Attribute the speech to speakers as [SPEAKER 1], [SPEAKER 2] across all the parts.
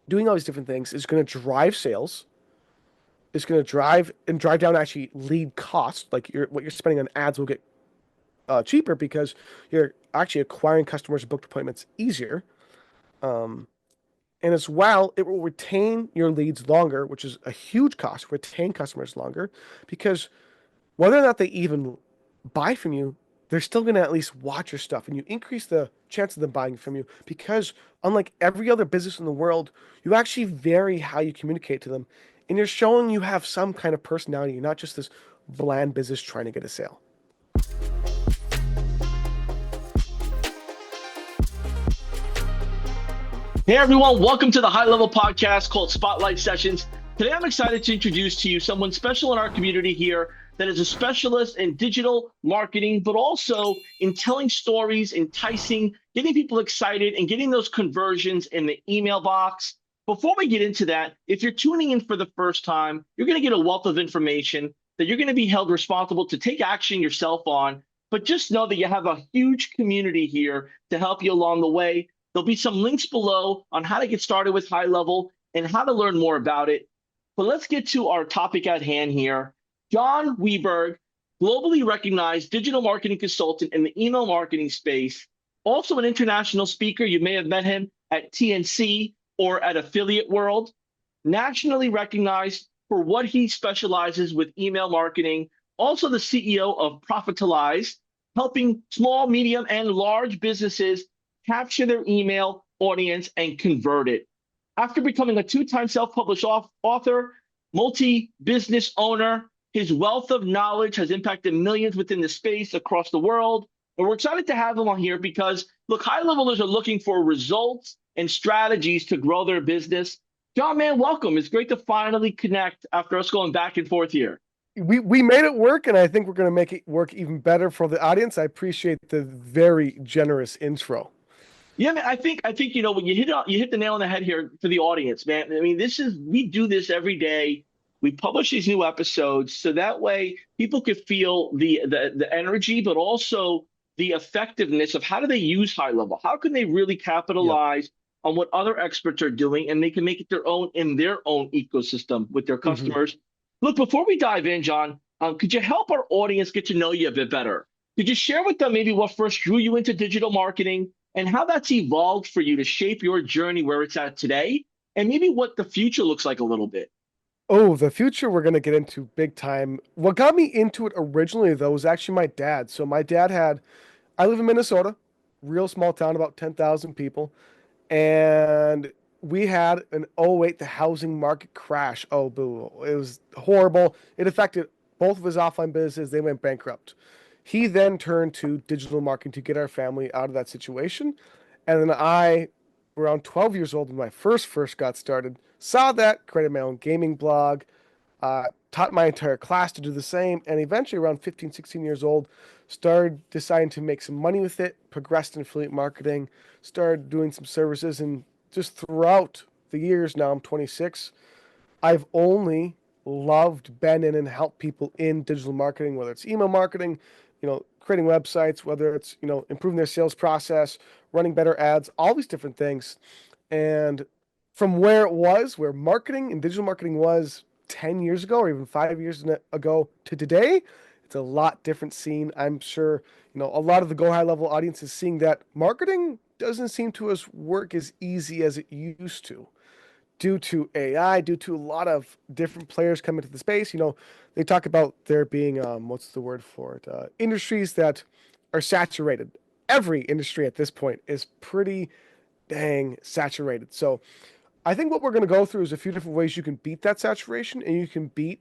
[SPEAKER 1] doing all these different things is going to drive sales. It's going to drive down actually lead costs. Like what you're spending on ads will get cheaper because you're actually acquiring customers and booked appointments easier. Um, and as well, it will retain your leads longer, which is a huge cost. Retain customers longer because whether or not they even buy from you, they're still going to at least watch your stuff, and you increase the chance of them buying from you because, unlike every other business in the world, you actually vary how you communicate to them, and you're showing you have some kind of personality. You're not just this bland business trying to get a sale.
[SPEAKER 2] Hey everyone, welcome to the high level podcast called Spotlight Sessions. Today I'm excited to introduce to you someone special in our community here that is a specialist in digital marketing, but also in telling stories, enticing, getting people excited, and getting those conversions in the email box. Before we get into that, if you're tuning in for the first time, you're going to get a wealth of information that you're going to be held responsible to take action yourself on. But just know that you have a huge community here to help you along the way. There'll be some links below on how to get started with high level and how to learn more about it. But let's get to our topic at hand here. John Weberg, globally recognized digital marketing consultant in the email marketing space, also an international speaker. You may have met him at TNC or at Affiliate World. Nationally recognized for what he specializes with email marketing, also the CEO of Profitalize, helping small, medium, and large businesses capture their email audience and convert it. After becoming a two-time self-published author, multi-business owner, his wealth of knowledge has impacted millions within the space across the world. And we're excited to have him on here because, look, high levelers are looking for results and strategies to grow their business. John, man, welcome. It's great to finally connect after us going back and forth here.
[SPEAKER 1] We made it work, and I think we're going to make it work even better for the audience. I appreciate the very generous intro.
[SPEAKER 2] Yeah, man. I think when you hit the nail on the head here for the audience, man. I mean, we do this every day. We publish these new episodes so that way people could feel the energy, but also the effectiveness of how do they use high level? How can they really
[SPEAKER 1] Yep.
[SPEAKER 2] capitalize on what other experts are doing and they can make it their own in their own ecosystem with their
[SPEAKER 1] hmm
[SPEAKER 2] customers? Look, before we dive in, John, could you help our audience get to know you a bit better? Could you share with them maybe what first drew you into digital marketing? And how that's evolved for you to shape your journey where it's at today, and maybe what the future looks like a little bit.
[SPEAKER 1] Oh, the future we're going to get into big time. What got me into it originally, though, was actually my dad. So my dad had, I live in Minnesota, real small town, about 10,000 people. And we had an '08, the housing market crash. Oh, boo. It was horrible. It affected both of his offline businesses. They went bankrupt. He then turned to digital marketing to get our family out of that situation. And then I, around 12 years old, when my first got started, saw that, created my own gaming blog, taught my entire class to do the same, and eventually around 15, 16 years old, started deciding to make some money with it, progressed in affiliate marketing, started doing some services, and just throughout the years, now I'm 26, I've only loved, been in, and helped people in digital marketing, whether it's email marketing, creating websites, whether it's, improving their sales process, running better ads, all these different things. And from where marketing and digital marketing was 10 years ago or even 5 years ago to today, it's a lot different scene. I'm sure, a lot of the Go High level audience is seeing that marketing doesn't seem to us work as easy as it used to due to AI, due to a lot of different players coming to the space. They talk about there being, what's the word for it? Industries that are saturated. Every industry at this point is pretty dang saturated. So I think what we're going to go through is a few different ways you can beat that saturation and you can beat,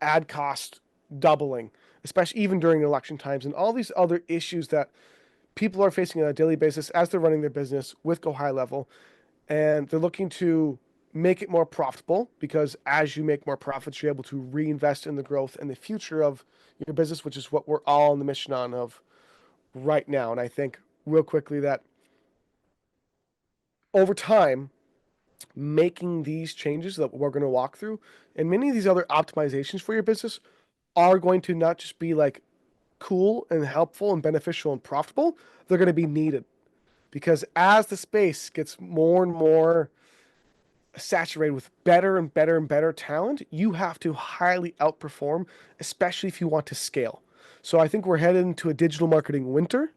[SPEAKER 1] ad cost doubling, especially even during election times and all these other issues that people are facing on a daily basis as they're running their business with Go High Level. And they're looking to make it more profitable because as you make more profits, you're able to reinvest in the growth and the future of your business, which is what we're all on the mission on of right now. And I think real quickly that over time, making these changes that we're going to walk through and many of these other optimizations for your business are going to not just be like cool and helpful and beneficial and profitable, they're going to be needed because as the space gets more and more saturated with better and better and better talent, you have to highly outperform, especially if you want to scale. So I think we're headed into a digital marketing winter,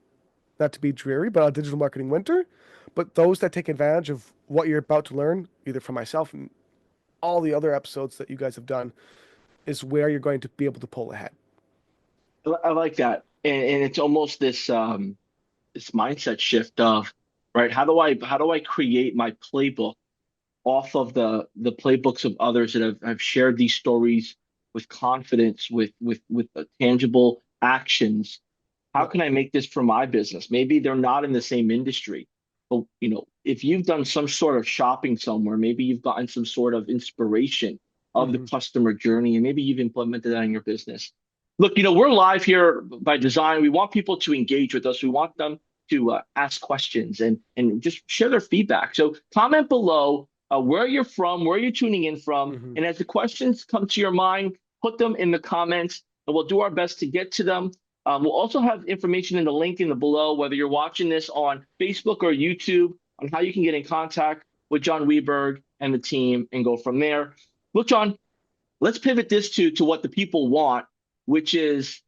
[SPEAKER 1] not to be dreary, but a digital marketing winter. But those that take advantage of what you're about to learn, either from myself and all the other episodes that you guys have done, is where you're going to be able to pull ahead.
[SPEAKER 2] I like that, and it's almost this mindset shift of, right, how do I create my playbook off of the playbooks of others that have shared these stories with confidence, with tangible actions. How
[SPEAKER 1] Yep.
[SPEAKER 2] can I make this for my business? Maybe they're not in the same industry, but if you've done some sort of shopping somewhere, maybe you've gotten some sort of inspiration of the
[SPEAKER 1] Hmm.
[SPEAKER 2] customer journey, and maybe you've implemented that in your business. Look, we're live here by design. We want people to engage with us. We want them to ask questions and just share their feedback. So comment below where you're from, where you're tuning in from,
[SPEAKER 1] Hmm.
[SPEAKER 2] and as the questions come to your mind, put them in the comments, and we'll do our best to get to them. We'll also have information in the link in the below, whether you're watching this on Facebook or YouTube, on how you can get in contact with John Weberg and the team and go from there. Look, John, let's pivot this to what the people want, which is,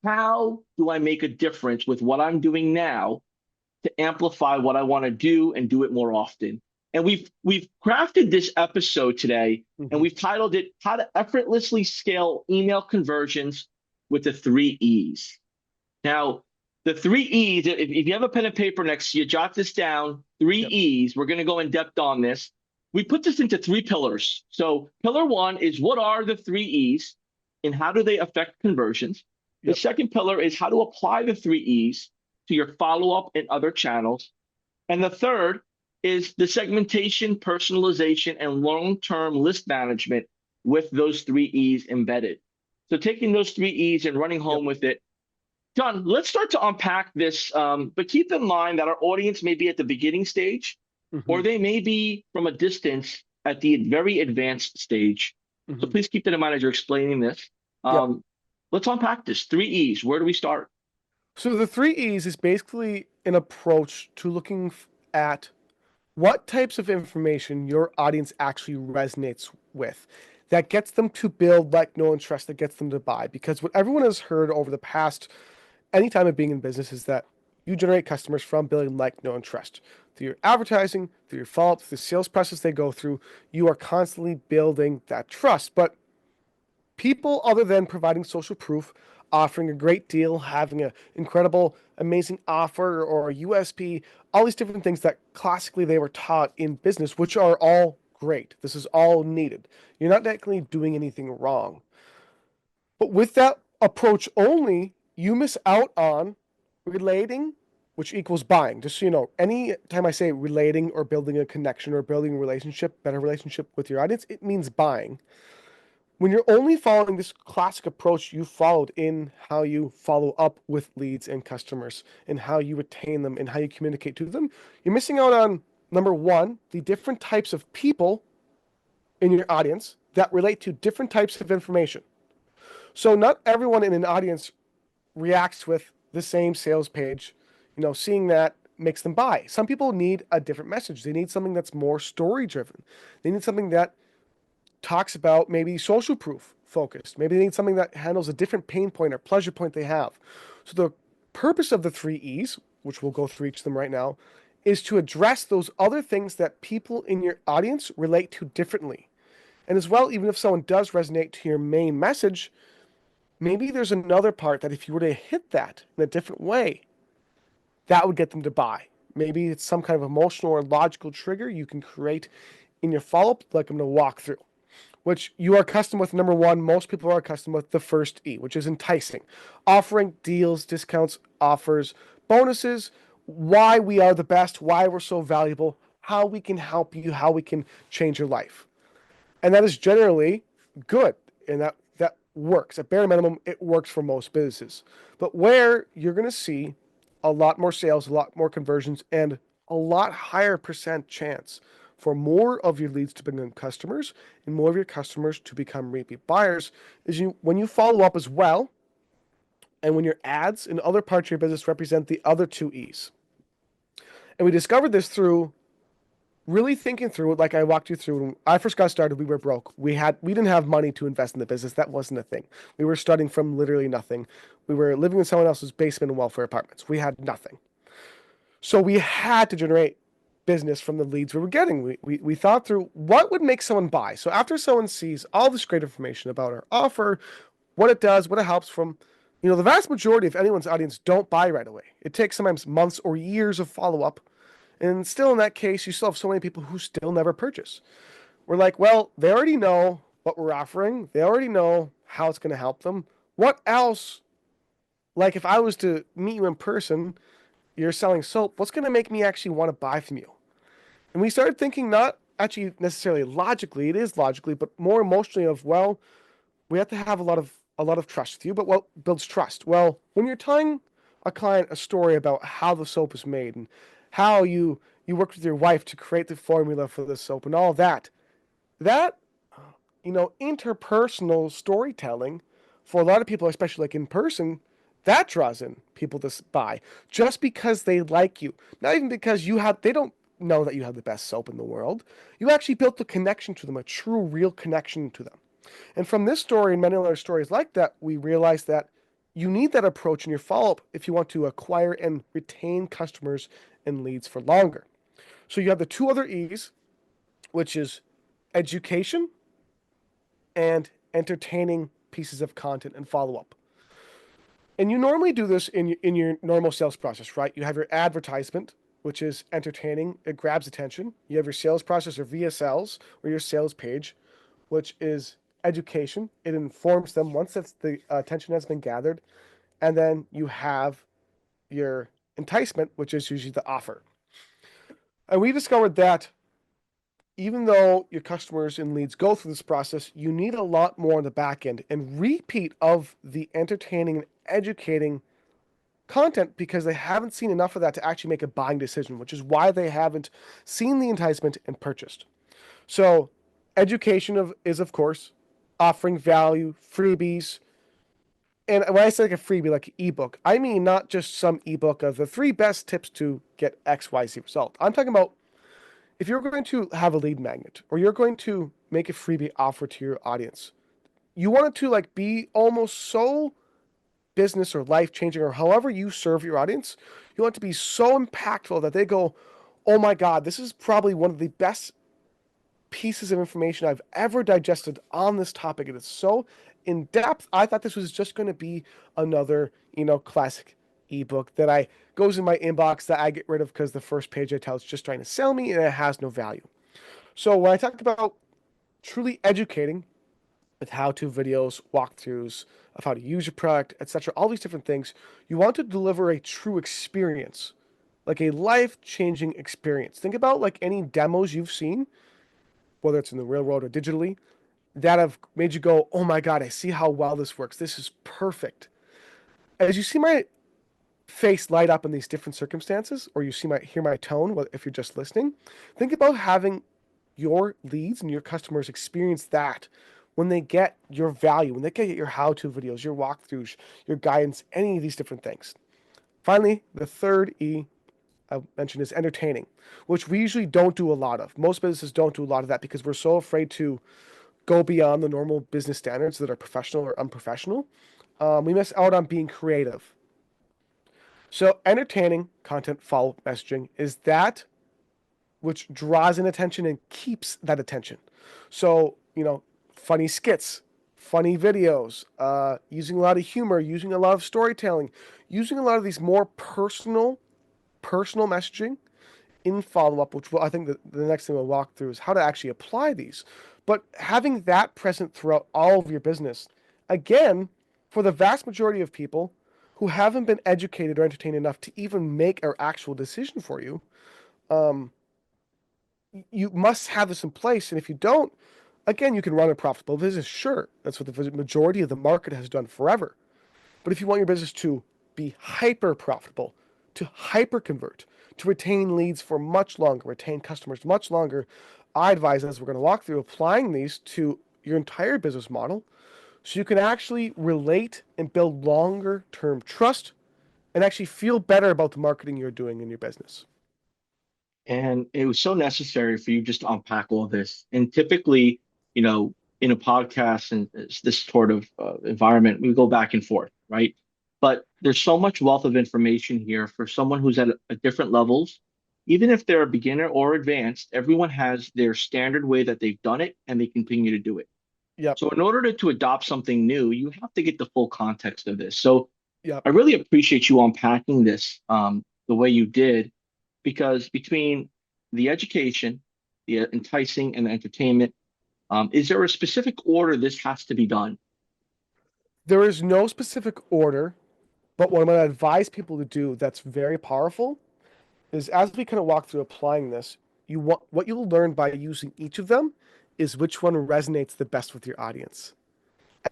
[SPEAKER 2] how do I make a difference with what I'm doing now to amplify what I want to do and do it more often? And we've crafted this episode today, and
[SPEAKER 1] Hmm.
[SPEAKER 2] we've titled it "How to Effortlessly Scale Email Conversions with the Three E's." Now, the three E's, if you have a pen and paper next to you, jot this down. Three
[SPEAKER 1] Yep.
[SPEAKER 2] E's. We're going to go in depth on this. We put this into three pillars. So, pillar one is, what are the three E's and how do they affect conversions? The
[SPEAKER 1] Yep.
[SPEAKER 2] second pillar is how to apply the three E's to your follow up and other channels. And the third is the segmentation, personalization, and long term list management with those three E's embedded. So, taking those three E's and running
[SPEAKER 1] Yep.
[SPEAKER 2] home with it. John, let's start to unpack this, but keep in mind that our audience may be at the beginning stage,
[SPEAKER 1] Hmm.
[SPEAKER 2] or they may be from a distance at the very advanced stage. So
[SPEAKER 1] Hmm.
[SPEAKER 2] please keep that in mind as you're explaining this.
[SPEAKER 1] Yep.
[SPEAKER 2] Let's unpack this. Three E's. Where do we start?
[SPEAKER 1] So the three E's is basically an approach to looking at what types of information your audience actually resonates with, that gets them to build, like, know, and trust, that gets them to buy. Because what everyone has heard over the past any time of being in business is that you generate customers from building like, know, and trust. Through your advertising, through your follow-up, through the sales process they go through, you are constantly building that trust. But people, other than providing social proof, offering a great deal, having an incredible, amazing offer or a USP, all these different things that classically they were taught in business, which are all great. This is all needed. You're not technically doing anything wrong. But with that approach only, you miss out on relating, which equals buying. Just so you know, any time I say relating or building a connection or building a relationship, better relationship with your audience, it means buying. When you're only following this classic approach you followed in how you follow up with leads and customers and how you retain them and how you communicate to them, you're missing out on, number one, the different types of people in your audience that relate to different types of information. So not everyone in an audience reacts with the same sales page. Seeing that makes them buy. Some people need a different message. They need something that's more story driven. They need something that talks about maybe social proof focused. Maybe they need something that handles a different pain point or pleasure point they have. So the purpose of the three E's, which we'll go through each of them right now, is to address those other things that people in your audience relate to differently. And as well, even if someone does resonate to your main message, maybe there's another part that if you were to hit that in a different way, that would get them to buy. Maybe it's some kind of emotional or logical trigger you can create in your follow up, like I'm going to walk through, which you are accustomed with. Number one, most people are accustomed with the first E, which is enticing, offering deals, discounts, offers, bonuses, why we are the best, why we're so valuable, how we can help you, how we can change your life. And that is generally good, and that works. At bare minimum, it works for most businesses. But where you're going to see a lot more sales, a lot more conversions, and a lot higher percent chance for more of your leads to become customers and more of your customers to become repeat buyers is when you follow up as well, and when your ads and other parts of your business represent the other two E's. And we discovered this through really thinking through it, like I walked you through. When I first got started, we were broke. We didn't have money to invest in the business. That wasn't a thing. We were starting from literally nothing. We were living in someone else's basement in welfare apartments. We had nothing. So we had to generate business from the leads we were getting. We thought through what would make someone buy. So after someone sees all this great information about our offer, what it does, what it helps from, the vast majority of anyone's audience don't buy right away. It takes sometimes months or years of follow up. And still, in that case, you still have so many people who still never purchase. We're like, well, they already know what we're offering. They already know how it's going to help them. What else? Like, if I was to meet you in person, you're selling soap, what's going to make me actually want to buy from you? And we started thinking not actually necessarily logically, it is logically, but more emotionally of, well, we have to have a lot of trust with you, but what builds trust? Well, when you're telling a client a story about how the soap is made and how you worked with your wife to create the formula for the soap and all that interpersonal storytelling for a lot of people, especially like in person, that draws in people to buy just because they like you, not even because they don't know that you have the best soap in the world. You actually built a connection to them, a true, real connection to them. And from this story and many other stories like that, we realized that you need that approach in your follow up if you want to acquire and retain customers and leads for longer. So you have the two other E's, which is education and entertaining pieces of content and follow up. And you normally do this in your normal sales process, right? You have your advertisement, which is entertaining, it grabs attention. You have your sales process or VSLs or your sales page, which is education. It informs them once that's the attention has been gathered. And then you have your enticement, which is usually the offer. And we discovered that even though your customers and leads go through this process, you need a lot more on the back end and repeat of the entertaining and educating content because they haven't seen enough of that to actually make a buying decision, which is why they haven't seen the enticement and purchased. So, education is, of course, offering value, freebies. And when I say like a freebie, like an ebook, I mean not just some ebook of the 3 best tips to get XYZ result. I'm talking about if you're going to have a lead magnet or you're going to make a freebie offer to your audience, you want it to like be almost so business or life changing or however you serve your audience. You want it to be so impactful that they go, oh my God, this is probably one of the best pieces of information I've ever digested on this topic. It is so in depth. I thought this was just going to be another, classic ebook that I goes in my inbox that I get rid of because the first page I tell it's just trying to sell me and it has no value. So when I talk about truly educating with how-to videos, walkthroughs of how to use your product, etc., all these different things, you want to deliver a true experience, like a life-changing experience. Think about like any demos you've seen, whether it's in the real world or digitally, that have made you go, oh my God, I see how well this works. This is perfect. As you see my face light up in these different circumstances, or you hear my tone, if you're just listening, think about having your leads and your customers experience that when they get your value, when they get your how-to videos, your walkthroughs, your guidance, any of these different things. Finally, the third E I mentioned is entertaining, which we usually don't do a lot of. Most businesses don't do a lot of that because we're so afraid to go beyond the normal business standards that are professional or unprofessional. We miss out on being creative. So, entertaining content follow messaging is that which draws in attention and keeps that attention. So, funny skits, funny videos, using a lot of humor, using a lot of storytelling, using a lot of these more personal messaging in follow up, which I think the next thing we'll walk through is how to actually apply these. But having that present throughout all of your business, again, for the vast majority of people who haven't been educated or entertained enough to even make an actual decision for you, um, you must have this in place. And if you don't, again, you can run a profitable business. Sure, that's what the majority of the market has done forever. But if you want your business to be hyper profitable, to hyper convert, to retain leads for much longer, retain customers much longer, I advise, as we're going to walk through, applying these to your entire business model so you can actually relate and build longer term trust and actually feel better about the marketing you're doing in your business.
[SPEAKER 2] And it was so necessary for you just to unpack all this. And typically, you know, in a podcast and this sort of environment, we go back and forth, right? But there's so much wealth of information here for someone who's at different levels. Even if they're a beginner or advanced, everyone has their standard way that they've done it and they continue to do it.
[SPEAKER 1] Yep.
[SPEAKER 2] So in order to adopt something new, you have to get the full context of this. So
[SPEAKER 1] Yep.
[SPEAKER 2] I really appreciate you unpacking this the way you did, because between the education, the enticing, and the entertainment, is there a specific order this has to be done?
[SPEAKER 1] There is no specific order, but what I'm going to advise people to do that's very powerful is as we kind of walk through applying this, you want what you'll learn by using each of them is which one resonates the best with your audience.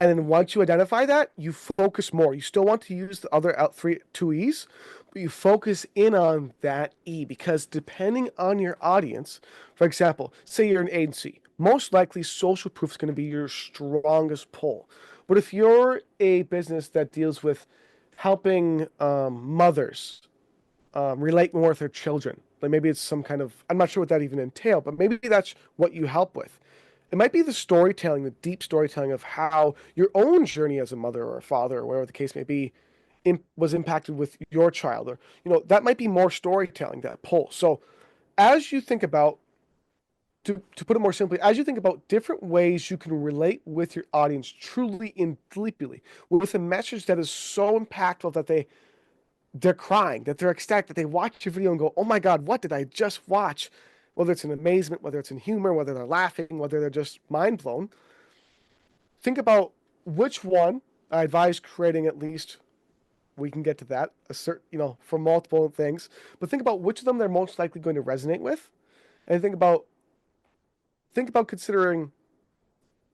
[SPEAKER 1] And then once you identify that, you focus more. You still want to use the other out three two E's, but you focus in on that E because depending on your audience, for example, say you're an agency, most likely social proof is going to be your strongest pull. But if you're a business that deals with helping mothers relate more with their children, like maybe it's some kind of, I'm not sure what that even entails, but maybe that's what you help with. It might be the storytelling, the deep storytelling of how your own journey as a mother or a father or whatever the case may be was impacted with your child, or that might be more storytelling that pull. So as you think about, to put it more simply, as you think about different ways you can relate with your audience truly and deeply with a message that is so impactful that they're crying, that they're ecstatic, that they watch your video and go, oh my God, what did I just watch? Whether it's in amazement, whether it's in humor, whether they're laughing, whether they're just mind blown. Think about which one. I advise creating at least, we can get to that, a certain, for multiple things, but think about which of them they're most likely going to resonate with. And think about considering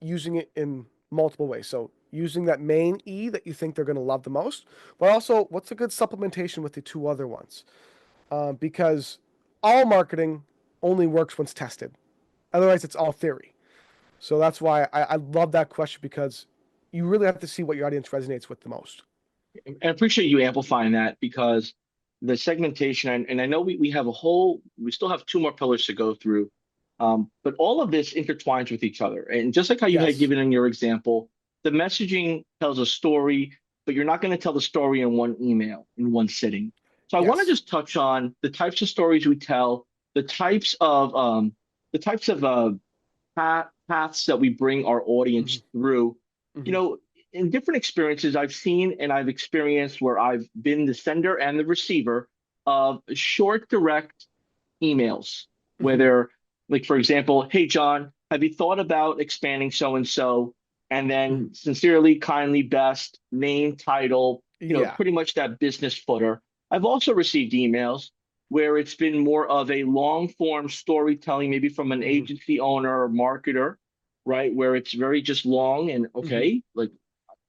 [SPEAKER 1] using it in multiple ways. So using that main E that you think they're going to love the most, but also what's a good supplementation with the two other ones? Because all marketing only works once tested. Otherwise, it's all theory. So that's why I love that question because you really have to see what your audience resonates with the most.
[SPEAKER 2] I appreciate you amplifying that, because the segmentation, and I know we have we still have two more pillars to go through, but all of this intertwines with each other. And just like how you had
[SPEAKER 1] Yes.
[SPEAKER 2] given in your example, the messaging tells a story, but you're not going to tell the story in one email, in one sitting. So I want to
[SPEAKER 1] Yes.
[SPEAKER 2] just touch on the types of stories we tell, the types of paths that we bring our
[SPEAKER 1] Hmm.
[SPEAKER 2] audience through. You
[SPEAKER 1] Hmm.
[SPEAKER 2] know, in different experiences I've seen and I've experienced where I've been the sender and the receiver of short, direct emails, where
[SPEAKER 1] Hmm.
[SPEAKER 2] they're like, for example, hey, John, have you thought about expanding so and so? And
[SPEAKER 1] Hmm.
[SPEAKER 2] then sincerely, kindly, best, name, title,
[SPEAKER 1] Yeah.
[SPEAKER 2] pretty much that business footer. I've also received emails where it's been more of a long form storytelling, maybe from an
[SPEAKER 1] Hmm.
[SPEAKER 2] agency owner or marketer, right? Where it's very just long and
[SPEAKER 1] Hmm.
[SPEAKER 2] okay, like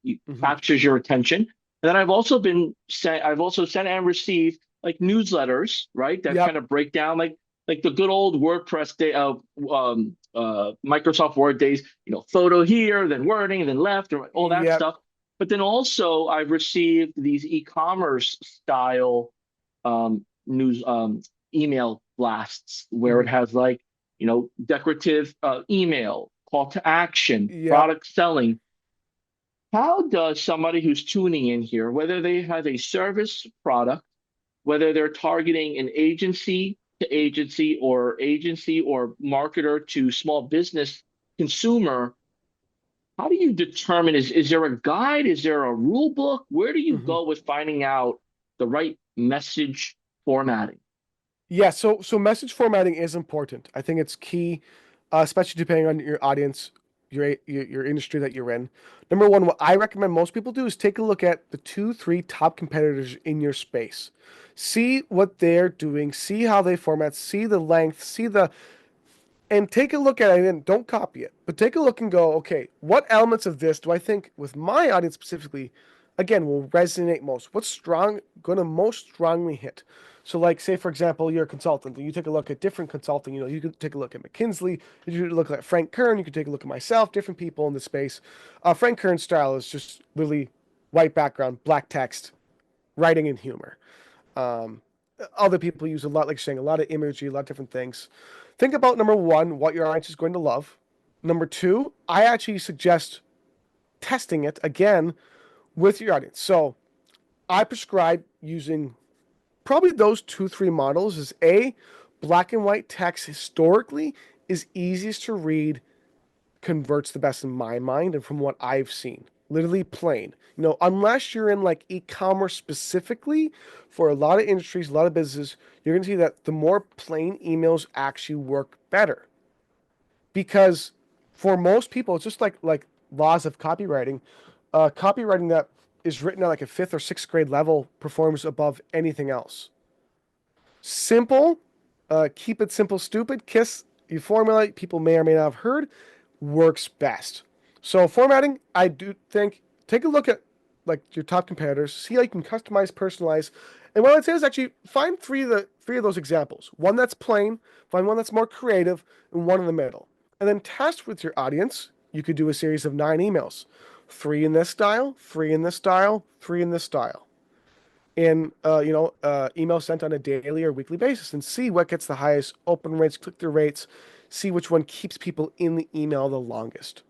[SPEAKER 2] it
[SPEAKER 1] Hmm.
[SPEAKER 2] captures your attention. And then I've also sent and received like newsletters, right? That
[SPEAKER 1] Yep.
[SPEAKER 2] kind of break down like the good old WordPress day of Microsoft Word days, photo here, then wording, then left, or all that
[SPEAKER 1] Yep.
[SPEAKER 2] stuff. But then also I've received these e-commerce style news email blasts where it
[SPEAKER 1] Hmm.
[SPEAKER 2] has like, decorative email, call to action,
[SPEAKER 1] Yep.
[SPEAKER 2] product selling. How does somebody who's tuning in here, whether they have a service product, whether they're targeting an agency to agency or marketer to small business consumer, how do you determine, is there a guide? Is there a rule book? Where do you
[SPEAKER 1] Hmm.
[SPEAKER 2] go with finding out the right message formatting?
[SPEAKER 1] Yeah, so message formatting is important. I think it's key, especially depending on your audience, your industry that you're in. Number one, what I recommend most people do is take a look at the two, three top competitors in your space. See what they're doing, see how they format, see the length, see the and take a look at it and don't copy it, but take a look and go, okay, what elements of this do I think with my audience specifically, again, will resonate most? What's going to most strongly hit? So, like, say for example, you're a consultant, and you take a look at different consulting. You could take a look at McKinsey, you could look at Frank Kern, you could take a look at myself, different people in the space. Frank Kern's style is just literally white background, black text, writing and humor. other people use a lot, like saying a lot of imagery, a lot of different things. Think about number one, what your audience is going to love. Number two, I actually suggest testing it again with your audience. So I prescribe using probably those two, three models is A, black and white text historically is easiest to read, converts the best in my mind and from what I've seen. Literally plain. Unless you're in like e-commerce specifically, for a lot of industries, a lot of businesses, you're going to see that the more plain emails actually work better. Because for most people, it's just like laws of copywriting. Copywriting that is written at like a fifth or sixth grade level performs above anything else. Simple, keep it simple, stupid, KISS, you formulate, people may or may not have heard, works best. So formatting, I do think, take a look at like your top competitors, see how you can customize, personalize. And what I'd say is actually find three of those examples. One that's plain, find one that's more creative, and one in the middle. And then test with your audience. You could do a series of 9 emails. 3 in this style, 3 in this style, 3 in this style in email sent on a daily or weekly basis and see what gets the highest open rates, click-through rates, see which one keeps people in the email the longest.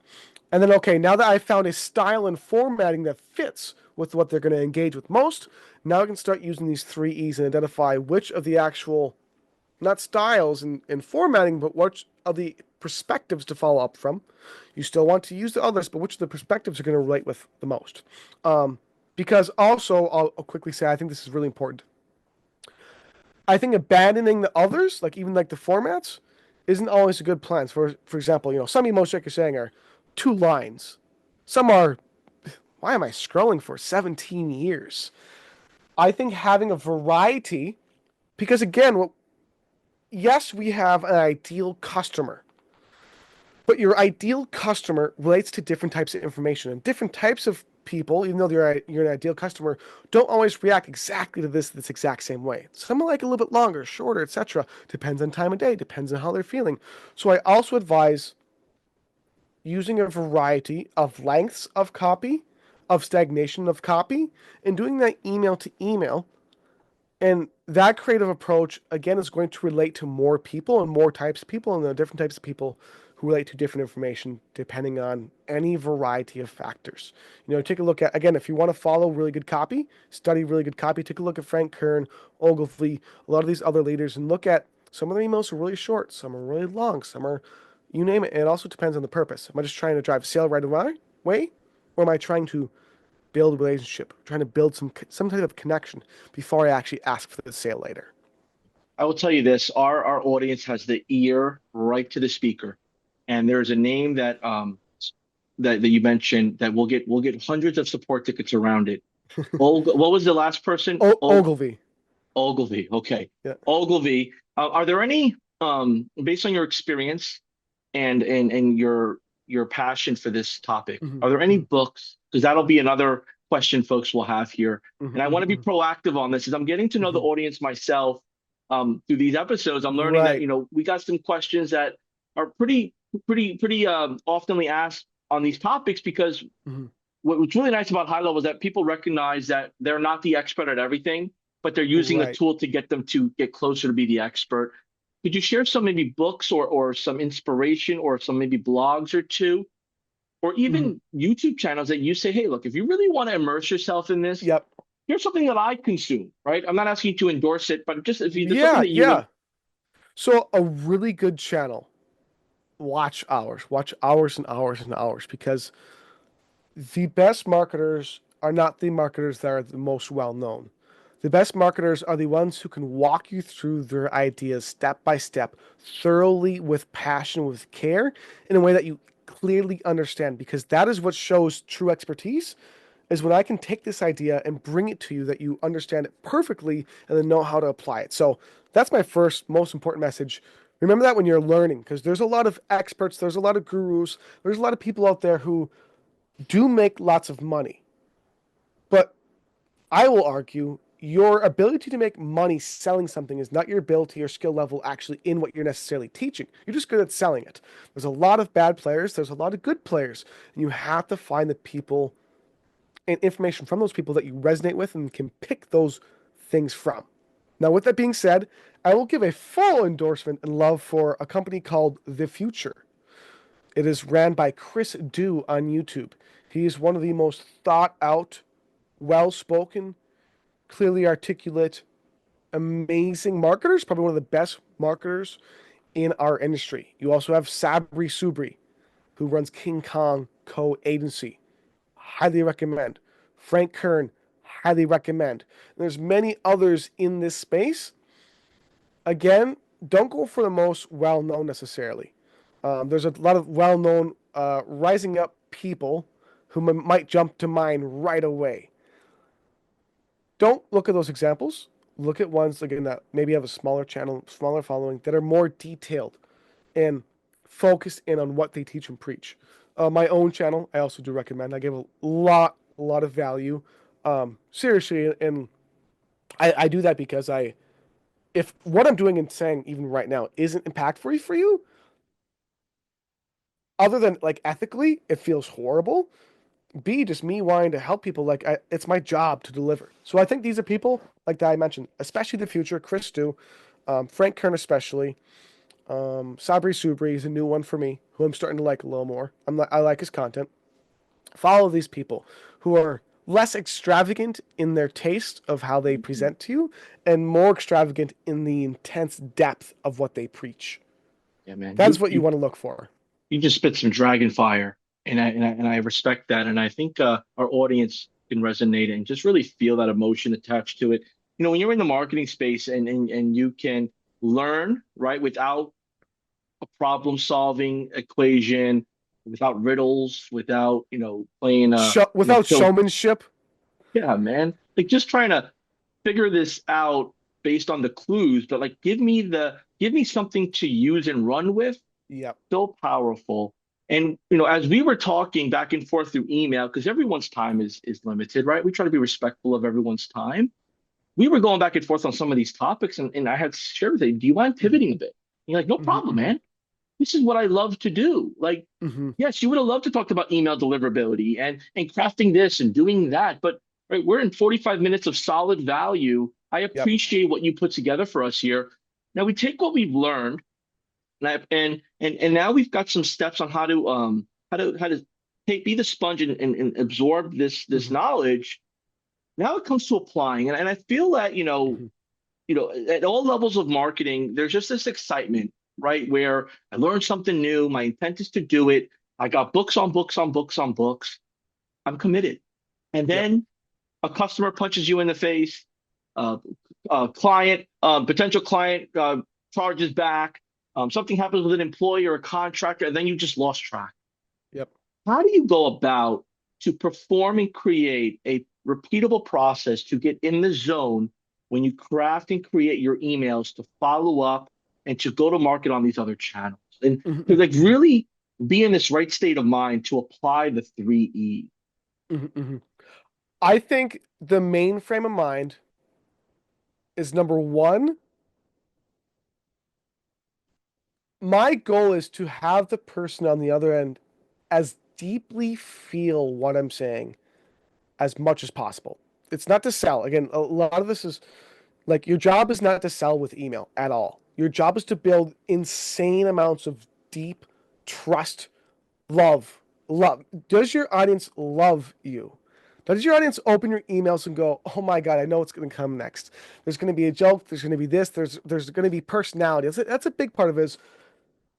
[SPEAKER 1] And then, okay, now that I've found a style and formatting that fits with what they're going to engage with most, now I can start using these 3 E's and identify which of the actual, not styles and formatting, but which of the perspectives to follow up from. You still want to use the others, but which of the perspectives are going to relate with the most. Because also, I'll quickly say, I think this is really important. I think abandoning the others, like even like the formats, isn't always a good plan. For example, some emotes like you're saying are 2 lines. Some are, why am I scrolling for 17 years? I think having a variety, because again, yes, we have an ideal customer, but your ideal customer relates to different types of information and different types of people, even though you're an ideal customer, don't always react exactly to this exact same way. Some are like a little bit longer, shorter, etc. Depends on time of day, depends on how they're feeling. So I also advise using a variety of lengths of copy, of stagnation of copy, and doing that email to email. And that creative approach, again, is going to relate to more people and more types of people, and there are different types of people who relate to different information depending on any variety of factors. Take a look at, again, if you want to follow really good copy, study really good copy, take a look at Frank Kern, Ogilvy, a lot of these other leaders, and look at some of the emails are really short, some are really long, some are, you name it. And it also depends on the purpose. Am I just trying to drive a sale right away? Or am I trying to build a relationship, trying to build some type of connection before I actually ask for the sale later?
[SPEAKER 2] I will tell you this, our audience has the ear right to the speaker. And there's a name that you mentioned that we'll get hundreds of support tickets around it. What was the last person?
[SPEAKER 1] Ogilvy.
[SPEAKER 2] Ogilvy. Okay.
[SPEAKER 1] Yeah.
[SPEAKER 2] Ogilvy. Are there any based on your experience and your passion for this topic,
[SPEAKER 1] Mm-hmm,
[SPEAKER 2] are there any
[SPEAKER 1] mm-hmm,
[SPEAKER 2] books? Because that'll be another question folks will have here.
[SPEAKER 1] mm-hmm,
[SPEAKER 2] And I want to be
[SPEAKER 1] mm-hmm,
[SPEAKER 2] proactive on this as I'm getting to know the
[SPEAKER 1] mm-hmm.
[SPEAKER 2] audience myself through these episodes. I'm learning that,
[SPEAKER 1] Right.
[SPEAKER 2] we got some questions that are pretty oftenly asked on these topics because
[SPEAKER 1] Mm-hmm.
[SPEAKER 2] what's really nice about high level is that people recognize that they're not the expert at everything, but they're using a
[SPEAKER 1] Right.
[SPEAKER 2] tool to get them to get closer to be the expert. Could you share some maybe books or some inspiration or some maybe blogs or two, or
[SPEAKER 1] Mm-hmm.
[SPEAKER 2] even YouTube channels that you say, hey, look, if you really want to immerse yourself in this,
[SPEAKER 1] Yep.
[SPEAKER 2] here's something that I consume, right? I'm not asking you to endorse it, but just if there's something
[SPEAKER 1] Yeah,
[SPEAKER 2] that you
[SPEAKER 1] yeah. So a really good channel. Watch hours. Watch hours and hours and hours because the best marketers are not the marketers that are the most well known. The best marketers are the ones who can walk you through their ideas step by step, thoroughly with passion, with care, in a way that you clearly understand, because that is what shows true expertise, is when I can take this idea and bring it to you that you understand it perfectly and then know how to apply it. So that's my first most important message. Remember that when you're learning, because there's a lot of experts, there's a lot of gurus, there's a lot of people out there who do make lots of money. But I will argue your ability to make money selling something is not your ability or skill level actually in what you're necessarily teaching. You're just good at selling it. There's a lot of bad players, there's a lot of good players, and you have to find the people and information from those people that you resonate with and can pick those things from. Now, with that being said, I will give a full endorsement and love for a company called The Future. It is ran by Chris Dew on YouTube. He is one of the most thought out, well spoken, clearly articulate, amazing marketers, probably one of the best marketers in our industry. You also have Sabri Subri, who runs King Kong Co. Agency. Highly recommend. Frank Kern, highly recommend. And there's many others in this space. Again, don't go for the most well-known necessarily. There's a lot of well-known rising up people who might jump to mind right away. Don't look at those examples. Look at ones again that maybe have a smaller channel, smaller following that are more detailed and focused in on what they teach and preach. My own channel, I also do recommend. I give a lot of value. Seriously, and I do that because if what I'm doing and saying even right now isn't impactful for you, other than like ethically, it feels horrible. B, just me wanting to help people. Like it's my job to deliver. So I think these are people like that I mentioned, especially the future. Chris Stu, Frank Kern especially. Sabri Subri is a new one for me, who I'm starting to like a little more. I like his content. Follow these people who are less extravagant in their taste of how they present to you, and more extravagant in the intense depth of what they preach.
[SPEAKER 2] Yeah, man.
[SPEAKER 1] That's what you want to look for.
[SPEAKER 2] You just spit some dragon fire, and I respect that, and I think our audience can resonate and just really feel that emotion attached to it. You know, when you're in the marketing space and you can learn right without a problem solving equation, without riddles, without playing
[SPEAKER 1] Without
[SPEAKER 2] so
[SPEAKER 1] showmanship.
[SPEAKER 2] yeah, man, like just trying to figure this out based on the clues, but like give me something to use and run with.
[SPEAKER 1] Yep.
[SPEAKER 2] So powerful. And as we were talking back and forth through email, because everyone's time is limited, right? We try to be respectful of everyone's time. We were going back and forth on some of these topics, and I had shared with you, do you mind pivoting a bit? And you're like, no
[SPEAKER 1] Mm-hmm,
[SPEAKER 2] problem,
[SPEAKER 1] mm-hmm,
[SPEAKER 2] man. This is what I love to do. Like,
[SPEAKER 1] mm-hmm.
[SPEAKER 2] yes, you would have loved to talk about email deliverability and crafting this and doing that, but right, we're in 45 minutes of solid value. I
[SPEAKER 1] Yep.
[SPEAKER 2] appreciate what you put together for us here. Now we take what we've learned and now we've got some steps on how to be the sponge and absorb this
[SPEAKER 1] Mm-hmm,
[SPEAKER 2] knowledge. Now it comes to applying, and I feel that
[SPEAKER 1] mm-hmm.
[SPEAKER 2] at all levels of marketing, there's just this excitement, right? Where I learned something new. My intent is to do it. I got books on books on books on books. I'm committed. And
[SPEAKER 1] Yep.
[SPEAKER 2] then a customer punches you in the face. Uh, potential client charges back. Something happens with an employee or a contractor, and then you just lost track.
[SPEAKER 1] Yep.
[SPEAKER 2] How do you go about to perform and create a repeatable process to get in the zone when you craft and create your emails to follow up and to go to market on these other channels and to
[SPEAKER 1] Mm-hmm,
[SPEAKER 2] like really be in this right state of mind to apply the 3 E?
[SPEAKER 1] mm-hmm, mm-hmm. I think the main frame of mind is number one. My goal is to have the person on the other end as deeply feel what I'm saying as much as possible. It's not to sell. Again, a lot of this is like your job is not to sell with email at all. Your job is to build insane amounts of deep trust, love. Love. Does your audience love you? Does your audience open your emails and go, "Oh my God, I know what's going to come next. There's going to be a joke. There's going to be this. There's going to be personality." That's a big part of it. Is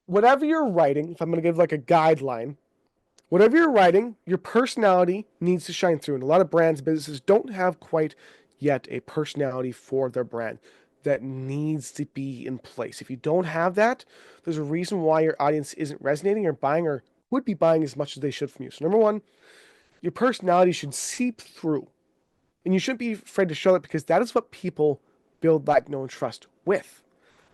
[SPEAKER 1] whatever you're writing. If I'm going to give like a guideline, whatever you're writing, your personality needs to shine through. And a lot of brands, businesses don't have quite yet a personality for their brand that needs to be in place. If you don't have that, there's a reason why your audience isn't resonating or buying or would be buying as much as they should from you. So, number one, your personality should seep through. And you shouldn't be afraid to show that because that is what people build like, know, and trust with.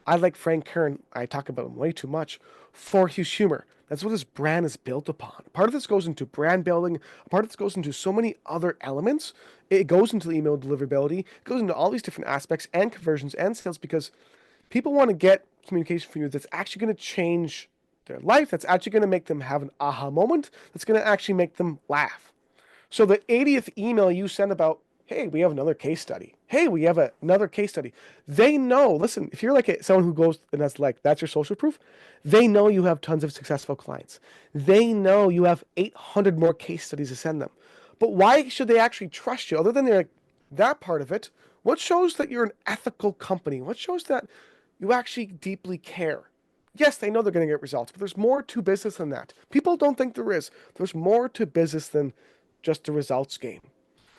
[SPEAKER 1] I like Frank Kern. I talk about him way too much for his humor. That's what his brand is built upon. Part of this goes into brand building. Part of this goes into so many other elements. It goes into the email deliverability. It goes into all these different aspects and conversions and sales because people want to get communication from you that's actually going to change their life. That's actually going to make them have an aha moment. That's going to actually make them laugh. So the 80th email you send about, Hey, we have another case study. Hey, we have another case study. They know, listen, if you're like someone who goes and that's your social proof, they know you have tons of successful clients. They know you have 800 more case studies to send them. But why should they actually trust you other than like that part of it? What shows that you're an ethical company? What shows that you actually deeply care? Yes, they know they're going to get results, but there's more to business than that. People don't think there is. There's more to business than just the results game.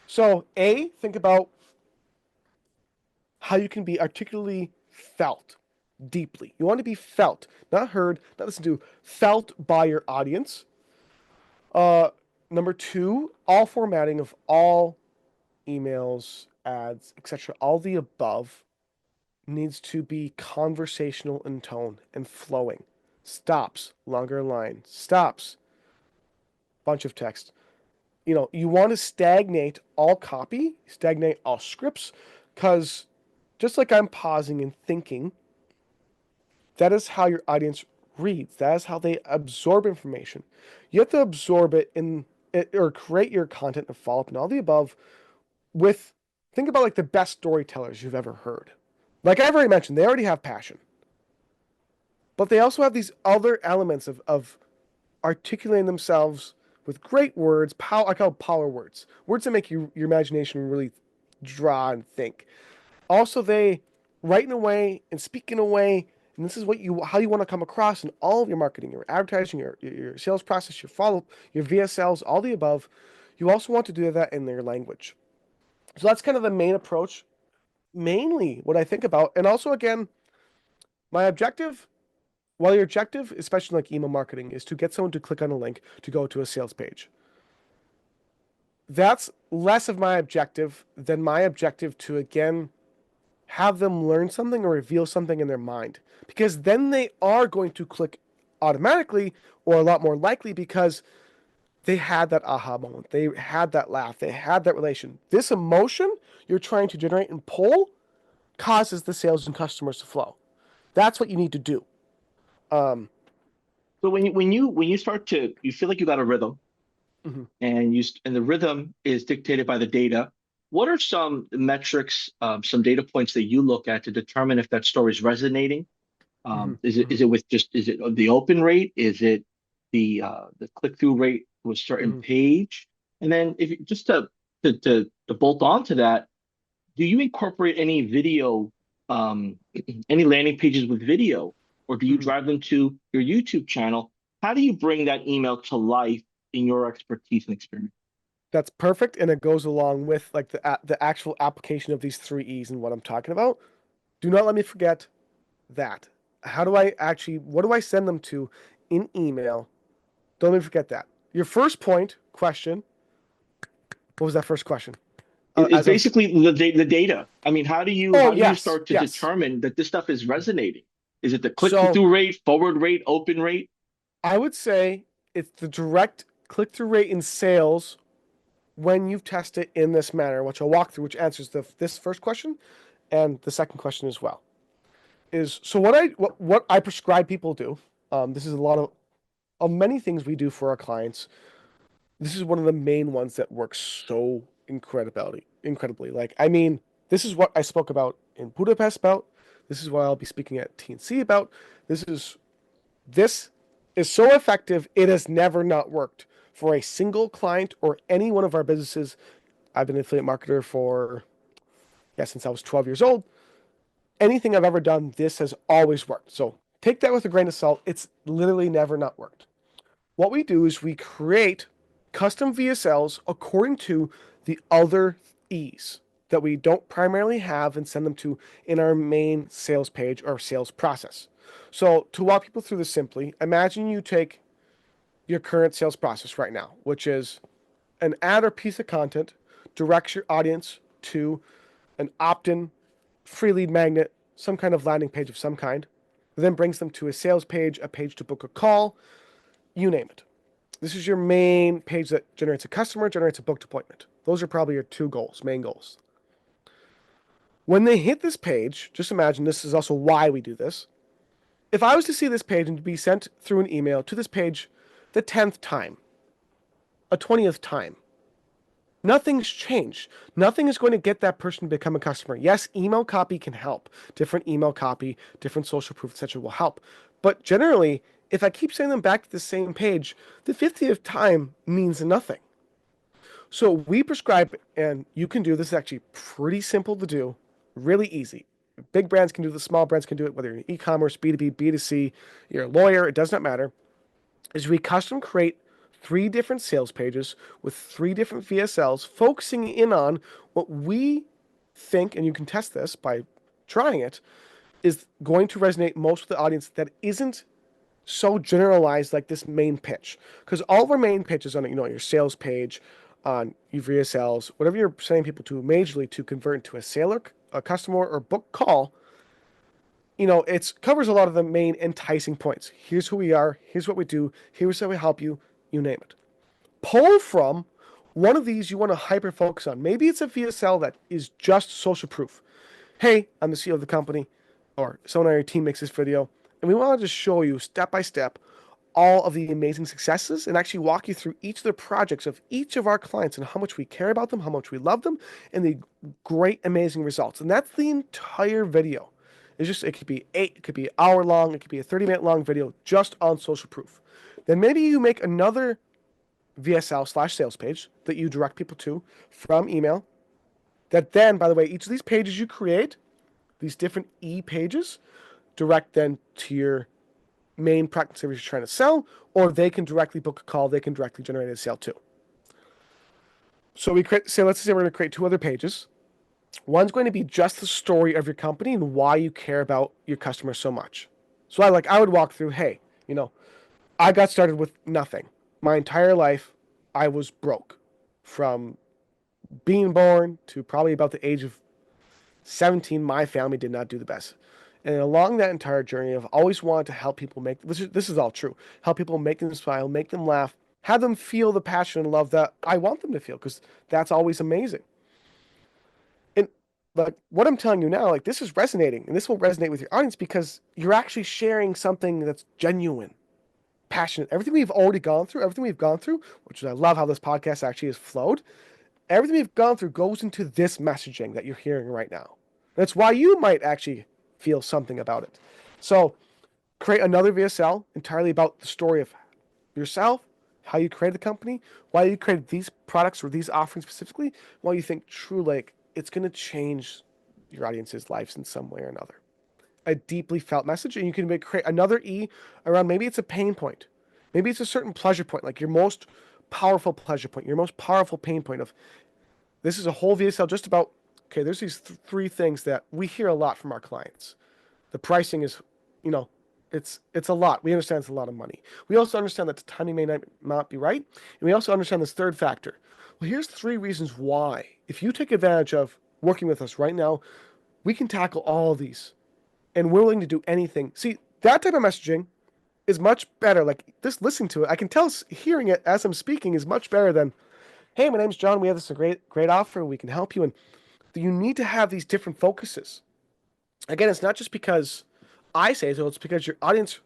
[SPEAKER 1] So, A, think about how you can be articulately felt deeply. You want to be felt, not heard, not listened to, felt by your audience. Uh, Number two, all formatting of all emails, ads, etc., all the above needs to be conversational in tone and flowing. Stops, longer line, stops, bunch of text. You want to stagnate all copy, stagnate all scripts, because just like I'm pausing and thinking, that is how your audience reads. That is how they absorb information. You have to absorb it in it or create your content and follow up and all the above with think about like the best storytellers you've ever heard. Like I've already mentioned, they already have passion. But they also have these other elements of articulating themselves with great words, I call power words. Words that make your imagination really draw and think. Also, they write in a way and speak in a way, and this is how you want to come across in all of your marketing, your advertising, your sales process, your follow-up, your VSLs, all the above. You also want to do that in their language. So that's kind of the main approach, mainly what I think about. And also, again, my objective, while your objective, especially like email marketing, is to get someone to click on a link to go to a sales page. That's less of my objective than my objective to, again, have them learn something or reveal something in their mind. Because then they are going to click automatically or a lot more likely because they had that aha moment. They had that laugh. They had that relation. This emotion you're trying to generate and pull causes the sales and customers to flow. That's what you need to do. Um,
[SPEAKER 2] So when you start to you feel like you got a rhythm,
[SPEAKER 1] mhm,
[SPEAKER 2] and the rhythm is dictated by the data. What are some metrics, some data points that you look at to determine if that story is resonating?
[SPEAKER 1] mhm,
[SPEAKER 2] Is
[SPEAKER 1] mhm,
[SPEAKER 2] it with just is it the open rate? Is it the click through rate to a certain
[SPEAKER 1] mhm,
[SPEAKER 2] page? And then if just to bolt on to that, do you incorporate any video, um, any landing pages with video, or do you
[SPEAKER 1] mhm.
[SPEAKER 2] drive them to your YouTube channel? How do you bring that email to life in your expertise and experience?
[SPEAKER 1] That's perfect, and it goes along with like the actual application of these three E's and what I'm talking about. Do not let me forget that. How do I actually? What do I send them to in email? Don't let me forget that. Your first point question. What was that first question?
[SPEAKER 2] It's
[SPEAKER 1] As I was.
[SPEAKER 2] basically the data. I mean,
[SPEAKER 1] Oh
[SPEAKER 2] how do you
[SPEAKER 1] yes,
[SPEAKER 2] start to
[SPEAKER 1] yes.
[SPEAKER 2] determine that this stuff is resonating? Is it the click
[SPEAKER 1] So
[SPEAKER 2] through rate, forward rate, open rate?
[SPEAKER 1] I would say it's the direct click through rate in sales when you've tested in this manner, which I'll walk through, which answers this first question and the second question as well. Is so what I prescribe people do. This is a lot of many things we do for our clients. This is one of the main ones that works so incredibly. Like I mean, this is what I spoke about in Budapest about. This is what I'll be speaking at TNC about. This is this is so effective. It has never not worked for a single client or any one of our businesses. I've been an affiliate marketer for since I was 12 years old. Anything I've ever done, this has always worked. So take that with a grain of salt. It's literally never not worked. What we do is we create custom VSLs according to the other E's that we don't primarily have and send them to in our main sales page or sales process. So to walk people through this simply, imagine you take your current sales process right now, which is an ad or piece of content directs your audience to an opt-in free lead magnet, some kind of landing page of some kind, then brings them to a sales page, a page to book a call, you name it. This is your main page that generates a customer, generates a booked appointment. Those are probably your two goals, main goals. When they hit this page, just imagine this is also why we do this. If I was to see this page and to be sent through an email to this page the 10th time, a 20th time, Nothing's changed. Nothing is going to get that person to become a customer. Yes, email copy can help. Different email copy, different social proof, etc. will help. But generally, if I keep sending them back to the same page, the 50th time means nothing. So we prescribe, and you can do this, is actually pretty simple to do, really easy. Big brands can do this, small brands can do it, whether you're in e-commerce, B2B, B2C, you're a lawyer, it does not matter. Is we custom create 3 different sales pages with 3 different VSLs, focusing in on what we think, and you can test this by trying it, is going to resonate most with the audience that isn't so generalized like this main pitch. Because all of our main pitches on your sales page, on your VSLs, whatever you're sending people to majorly to convert into a sailor, a customer, or book call, it covers a lot of the main enticing points. Here's who we are. Here's what we do. Here's how we help you. You name it. Pull from one of these you want to hyper focus on. Maybe it's a VSL that is just social proof. Hey, I'm the CEO of the company, or someone on your team makes this video, and we want to just show you step by step all of the amazing successes and actually walk you through each of the projects of each of our clients and how much we care about them, how much we love them, and the great, amazing results. And that's the entire video. It could be it could be an hour long, it could be a 30-minute long video just on social proof. Then maybe you make another VSL/sales page that you direct people to from email. That then, by the way, each of these pages you create, these different pages, direct then to your main product service you're trying to sell, or they can directly book a call, they can directly generate a sale too. So let's say we're going to create 2 other pages. One's going to be just the story of your company and why you care about your customers so much. So I would walk through, hey, I got started with nothing. My entire life, I was broke. From being born to probably about the age of 17, my family did not do the best. And along that entire journey, I've always wanted to help people this is all true, help people, make them smile, make them laugh, have them feel the passion and love that I want them to feel, because that's always amazing. And like what I'm telling you now, like this is resonating, and this will resonate with your audience because you're actually sharing something that's genuine, passionate. Everything we've gone through, which is, I love how this podcast actually has flowed. Everything we've gone through goes into this messaging that you're hearing right now. That's why you might actually feel something about it. So create another VSL entirely about the story of yourself, how you created the company, why you created these products or these offerings specifically, why you think truly like it's going to change your audience's lives in some way or another. A deeply felt message, and you can create another around, maybe it's a pain point. Maybe it's a certain pleasure point, like your most powerful pleasure point, your most powerful pain point of, this is a whole VSL just about, okay, there's these 3 things that we hear a lot from our clients. The pricing is, it's a lot. We understand it's a lot of money. We also understand that the timing may not be right. And we also understand this third factor. Well, here's 3 reasons why. If you take advantage of working with us right now, we can tackle all of these. And we're willing to do anything. See, that type of messaging is much better. Like, just listening to it, I can tell hearing it as I'm speaking is much better than, hey, my name's John. We have this great offer. We can help you. And you need to have these different focuses. Again, it's not just because I say so. It's because your audience,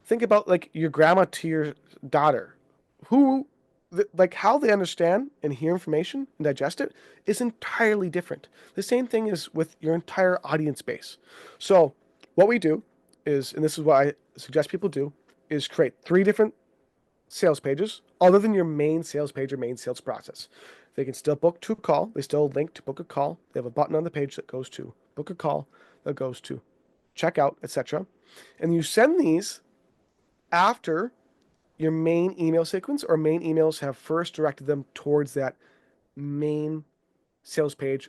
[SPEAKER 1] think about like your grandma to your daughter, who, like how they understand and hear information and digest it is entirely different. The same thing is with your entire audience base. So what we do is, and this is what I suggest people do, is create 3 different sales pages other than your main sales page or main sales process. They can still book to call. They still link to book a call. They have a button on the page that goes to book a call, that goes to checkout, etc. And you send these after your main email sequence, or main emails have first directed them towards that main sales page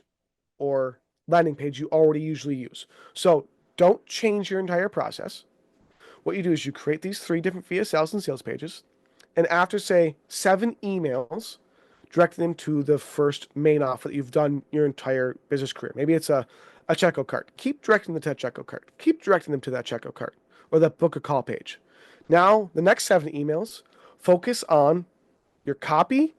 [SPEAKER 1] or landing page you already usually use. So don't change your entire process. What you do is you create these 3 different VSLs and sales pages, and after, say, 7 emails, direct them to the first main offer that you've done your entire business career. Maybe it's a checkout cart. Keep directing them to that checkout cart. Keep directing them to that checkout cart or that book a call page. Now, the next 7 emails, focus on your copy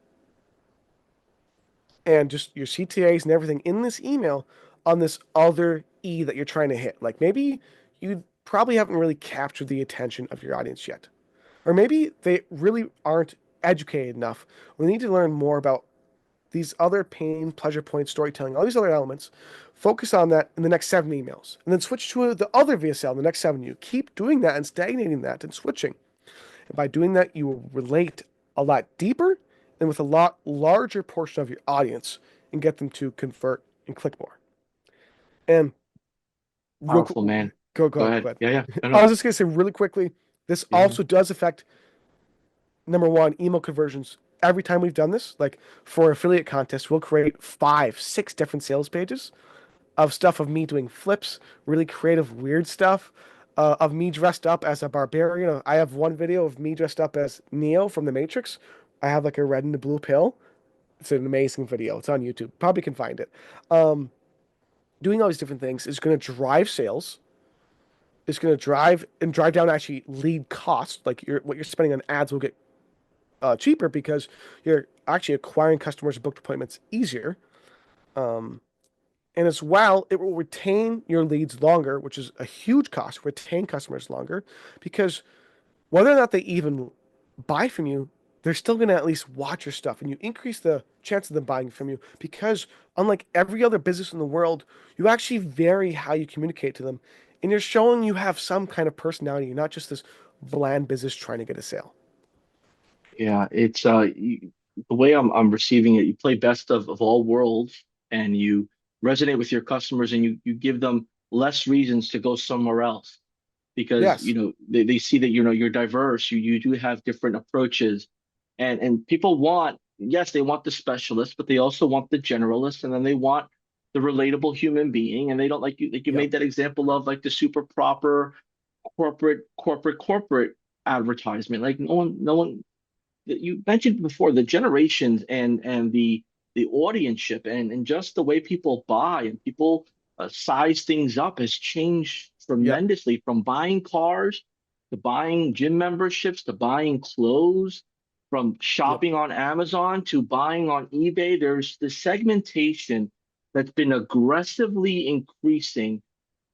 [SPEAKER 1] and just your CTAs and everything in this email on this other that you're trying to hit. Like maybe you probably haven't really captured the attention of your audience yet. Or maybe they really aren't educated enough. We need to learn more about these other pain, pleasure points, storytelling, all these other elements. Focus on that in the next 7 emails, and then switch to the other VSL in the next 7. You keep doing that and stagnating that and switching. And by doing that, you will relate a lot deeper and with a lot larger portion of your audience and get them to convert and click more. And real
[SPEAKER 2] Powerful,
[SPEAKER 1] quick,
[SPEAKER 2] man.
[SPEAKER 1] go
[SPEAKER 2] Go
[SPEAKER 1] ahead,
[SPEAKER 2] ahead.
[SPEAKER 1] go ahead.
[SPEAKER 2] Yeah, yeah. No,
[SPEAKER 1] I
[SPEAKER 2] no.
[SPEAKER 1] was just gonna say really quickly, this
[SPEAKER 2] Yeah.
[SPEAKER 1] also does affect number one, email conversions. Every time we've done this, like for affiliate contests, we'll create 5, 6 different sales pages of stuff of me doing flips, really creative, weird stuff, of me dressed up as a barbarian. I have one video of me dressed up as Neo from The Matrix. I have like a red and a blue pill. It's an amazing video. It's on YouTube. Probably can find it. Um, Doing all these different things is going to drive sales. It's going to drive down actually lead cost. Like what you're spending on ads will get cheaper because you're actually acquiring customers and booked appointments easier. Um, and as well, it will retain your leads longer, which is a huge cost. Retain customers longer because whether or not they even buy from you, they're still going to at least watch your stuff, and you increase the chance of them buying from you because, unlike every other business in the world, you actually vary how you communicate to them, and you're showing you have some kind of personality. You're not just this bland business trying to get a sale.
[SPEAKER 2] Yeah, it's the way I'm receiving it, you play best of all worlds and you resonate with your customers and you give them less reasons to go somewhere else because
[SPEAKER 1] Yes.
[SPEAKER 2] they see that you're diverse, you do have different approaches and people want, yes, they want the specialist, but they also want the generalist and then they want the relatable human being and they don't like you
[SPEAKER 1] Yep.
[SPEAKER 2] made that example of like the super proper corporate advertisement. Like no one you mentioned before the generations and the audienceship and just the way people buy and people size things up has changed
[SPEAKER 1] Yep.
[SPEAKER 2] tremendously from buying cars to buying gym memberships to buying clothes from
[SPEAKER 1] Yep.
[SPEAKER 2] shopping on Amazon to buying on eBay. There's the segmentation that's been aggressively increasing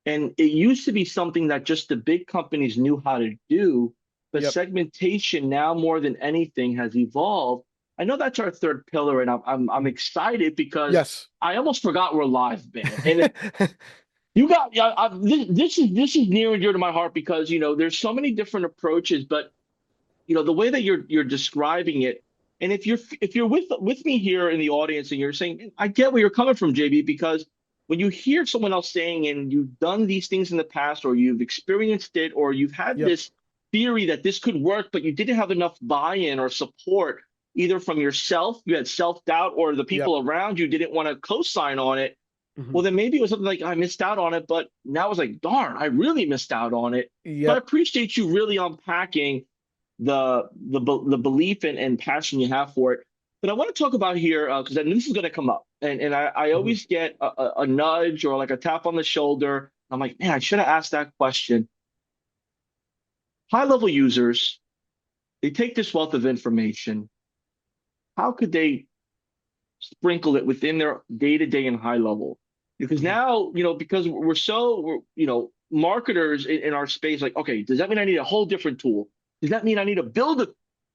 [SPEAKER 2] and it used to be something that just the big companies knew how to do, but
[SPEAKER 1] Yep.
[SPEAKER 2] segmentation now more than anything has evolved. I know that's our third pillar, and I'm excited because
[SPEAKER 1] Yes.
[SPEAKER 2] I almost forgot we're live, man. And you got yeah, this is near and dear to my heart because there's so many different approaches, but the way that you're describing it, and if you're with me here in the audience and you're saying, I get where you're coming from, JB, because when you hear someone else saying and you've done these things in the past or you've experienced it or you've had
[SPEAKER 1] Yep.
[SPEAKER 2] this theory that this could work, but you didn't have enough buy-in or support either from yourself, you had self-doubt, or the
[SPEAKER 1] Yep.
[SPEAKER 2] people around you didn't want to co-sign on it.
[SPEAKER 1] Hmm.
[SPEAKER 2] Well, then maybe it was something like I missed out on it, but now it's like, darn, I really missed out on it. So I
[SPEAKER 1] Yep.
[SPEAKER 2] appreciate you really unpacking the belief and passion you have for it. But I want to talk about here because I knew this is going to come up, and I
[SPEAKER 1] Hmm.
[SPEAKER 2] always get a nudge or like a tap on the shoulder. I'm like, man, I should have asked that question. High level users, they take this wealth of information. How could they sprinkle it within their day to day and high level? Because
[SPEAKER 1] Hmm.
[SPEAKER 2] now, because marketers in our space, like, okay, does that mean I need a whole different tool? Does that mean I need to build a,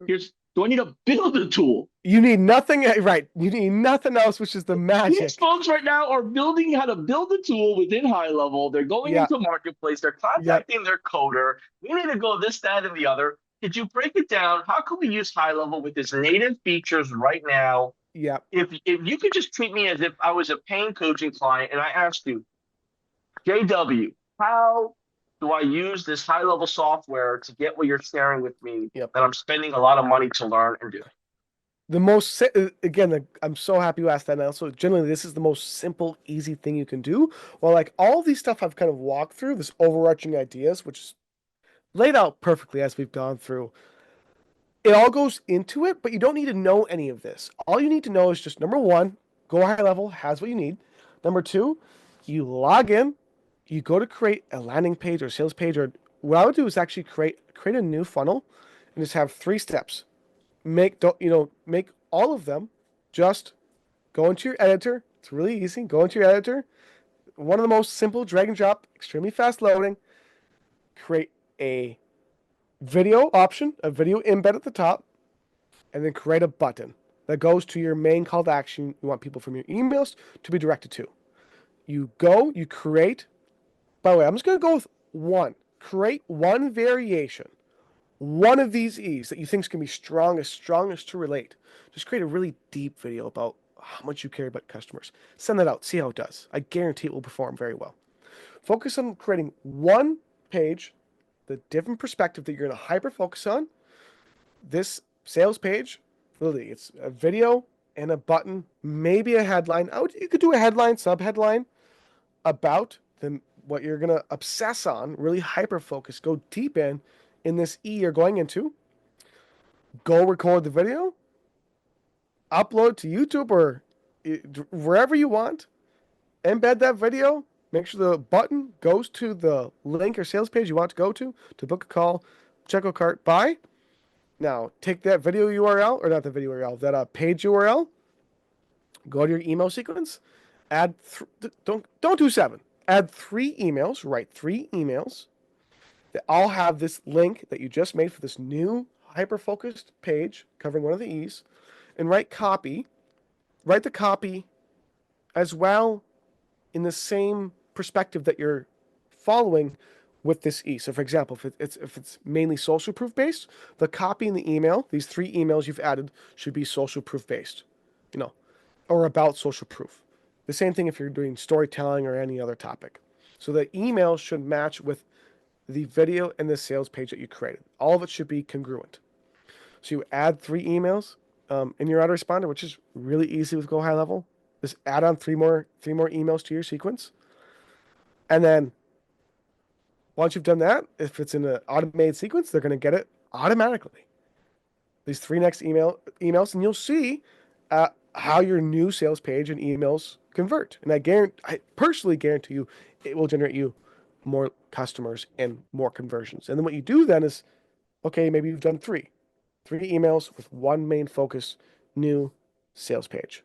[SPEAKER 2] do I need to build a tool?
[SPEAKER 1] You need nothing, right? You need nothing else, which is the
[SPEAKER 2] These
[SPEAKER 1] magic.
[SPEAKER 2] folks right now are building how to build a tool within high level. They're going
[SPEAKER 1] Yeah.
[SPEAKER 2] into marketplace. They're
[SPEAKER 1] Yep.
[SPEAKER 2] contacting their coder. We need to go this, that, and the other. Could you break it down? How can we use high level with its native features right now?
[SPEAKER 1] Yep.
[SPEAKER 2] If you could just treat me as if I was a paying coaching client and I asked you, JW, how do I use this high level software to get what you're sharing with me
[SPEAKER 1] Yep.
[SPEAKER 2] that I'm spending a lot of money to learn and do?
[SPEAKER 1] Again, I'm so happy you asked that. And also, generally, this is the most simple, easy thing you can do. Well, like all these stuff I've kind of walked through, this overarching ideas, which is laid out perfectly as we've gone through. It all goes into it, but you don't need to know any of this. All you need to know is just number one, go high level has what you need. Number two, you log in, you go to create a landing page or sales page, or what I would do is actually create a new funnel and just have 3 steps. Make all of them just go into your editor. It's really easy. Go into your editor. One of the most simple drag and drop, extremely fast loading. Create a video option, a video embed at the top, and then create a button. that goes to your main call to action you want people from your emails to be directed to. You go, you create. By the way, I'm just going to go with one. Create one variation, one of these E's that you think is going to be strongest to relate. Just create a really deep video about how much you care about customers. Send that out. See how it does. I guarantee it will perform very well. Focus on creating one page, the different perspective that you're going to hyper focus on. This sales page, literally, it's a video and a button, maybe a headline. You could do a headline, sub headline about what you're going to obsess on, really hyper focus, go deep in this E you're going into. Go record the video, upload to YouTube or wherever you want, embed that video, make sure the button goes to the link or sales page you want to go to book a call, checkout cart, buy. Now, take that video URL, or not the video URL, that page URL, go to your email sequence, add, don't do 7, add 3 emails, write 3 emails that all have this link that you just made for this new hyper-focused page covering one of the E's, and write the copy as well in the same perspective that you're following with this E. So for example, if it's mainly social proof based, the copy in the email, these 3 emails you've added should be social proof based, you know, or about social proof. The same thing if you're doing storytelling or any other topic. So the email should match with the video and the sales page that you created. All of it should be congruent. So you add 3 emails in your autoresponder, which is really easy with Go High Level. Just add on 3 more emails to your sequence. And then once you've done that, if it's in an automated sequence, they're going to get it automatically. These 3 next emails, and you'll see how your new sales page and emails convert. And I personally guarantee you, it will generate you more customers and more conversions. And then what you do then is, okay, maybe you've done 3 emails with one main focus, new sales page.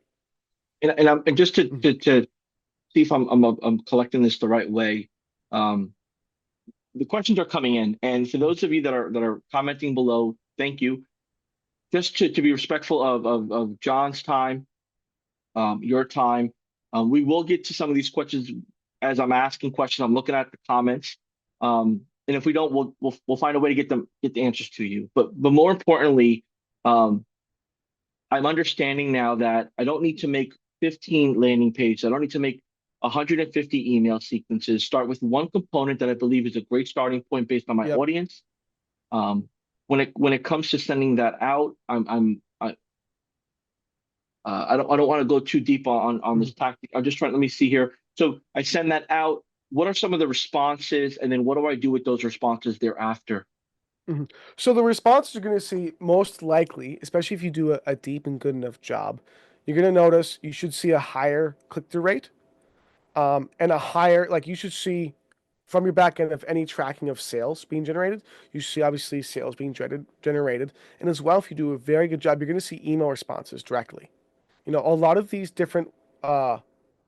[SPEAKER 2] And just
[SPEAKER 1] Mhm.
[SPEAKER 2] to see if I'm collecting this the right way. Um, the questions are coming in, and for those of you that are commenting below, thank you. Just to be respectful of John's time, your time, we will get to some of these questions as I'm asking questions. I'm looking at the comments, and if we don't, we'll find a way to get the answers to you. But more importantly, um, I'm understanding now that I don't need to make 15 landing pages. I don't need to make 150 email sequences. Start with one component that I believe is a great starting point based on my
[SPEAKER 1] Yep.
[SPEAKER 2] audience. When it comes to sending that out, I don't want to go too deep on
[SPEAKER 1] Mhm.
[SPEAKER 2] this tactic. I'm just trying. Let me see here. So I send that out. What are some of the responses, and then what do I do with those responses thereafter?
[SPEAKER 1] Mhm. So the responses you're going to see most likely, especially if you do a deep and good enough job, you're going to notice you should see a higher click-through rate, and a higher, like you should see from your back end of any tracking of sales being generated, you see obviously sales being generated. And as well, if you do a very good job, you're going to see email responses directly. You know, a lot of these different uh,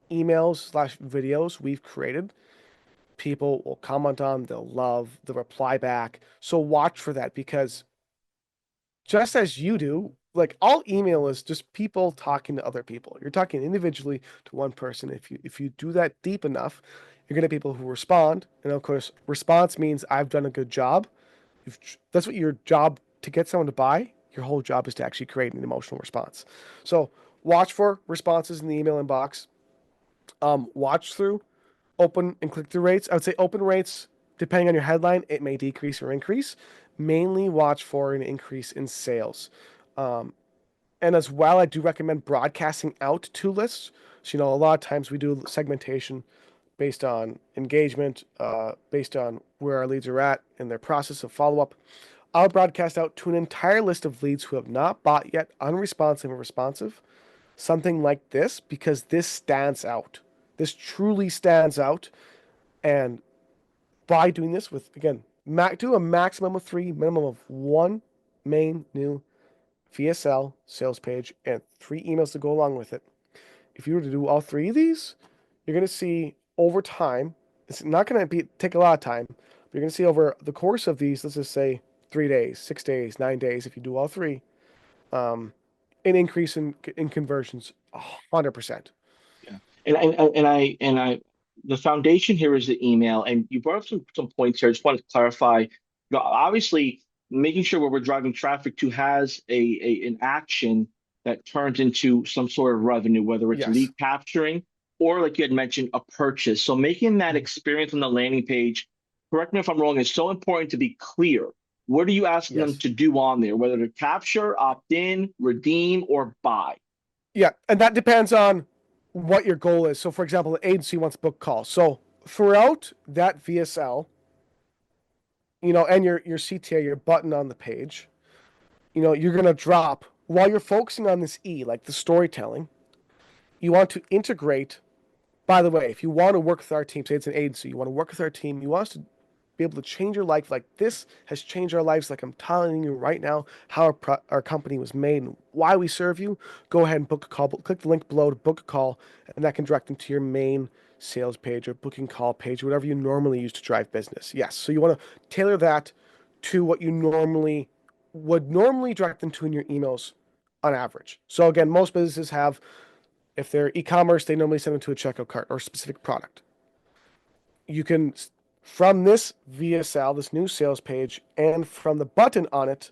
[SPEAKER 1] emails/videos we've created, people will comment on, they'll love, the reply back. So watch for that because just as you do, like all email is just people talking to other people. You're talking individually to one person. If you do that deep enough, you're gonna get people who respond. And of course, response means I've done a good job. That's what your job to get someone to buy. Your whole job is to actually create an emotional response. So watch for responses in the email inbox. Watch through open and click through rates. I would say open rates, depending on your headline, it may decrease or increase. Mainly watch for an increase in sales. Um, and as well, I do recommend broadcasting out to lists. So, a lot of times we do segmentation based on engagement, based on where our leads are at in their process of follow up. I'll broadcast out to an entire list of leads who have not bought yet, unresponsive or responsive, something like this, because this stands out. This truly stands out. And by doing this with, again, do a maximum of 3, minimum of 1 main new VSL sales page and 3 emails to go along with it. If you were to do all 3 of these, you're going to see over time, it's not going to take a lot of time, but you're going to see over the course of these, let's just say 3 days, 6 days, 9 days, if you do all 3, an increase in conversions, 100%.
[SPEAKER 2] Yeah. And the foundation here is the email. And you brought up some points here. I just wanted to clarify. Obviously, making sure where we're driving traffic to has an action that turns into some sort of revenue, whether it's
[SPEAKER 1] Yes.
[SPEAKER 2] lead capturing or, like you had mentioned, a purchase. So making that
[SPEAKER 1] Mhm.
[SPEAKER 2] experience on the landing page, correct me if I'm wrong, is so important to be clear. What are you asking them
[SPEAKER 1] Yes.
[SPEAKER 2] to do on there, whether to capture, opt in, redeem, or buy?
[SPEAKER 1] Yeah, and that depends on what your goal is. So, for example, the agency wants book calls. So throughout that VSL, and your CTA, your button on the page, you're gonna drop while you're focusing on this E, like the storytelling. You want to integrate. By the way, if you want to work with our team, say it's an agency, you want to work with our team, you want us to be able to change your life. Like this has changed our lives. Like I'm telling you right now, how our company was made and why we serve you. Go ahead and book a call. Click the link below to book a call, and that can direct them to your main sales page or booking call page, whatever you normally use to drive business. Yes. So you want to tailor that to what you would normally direct them to in your emails on average. So again, most businesses have, if they're e-commerce, they normally send them to a checkout cart or a specific product. You can, from this VSL, this new sales page, and from the button on it,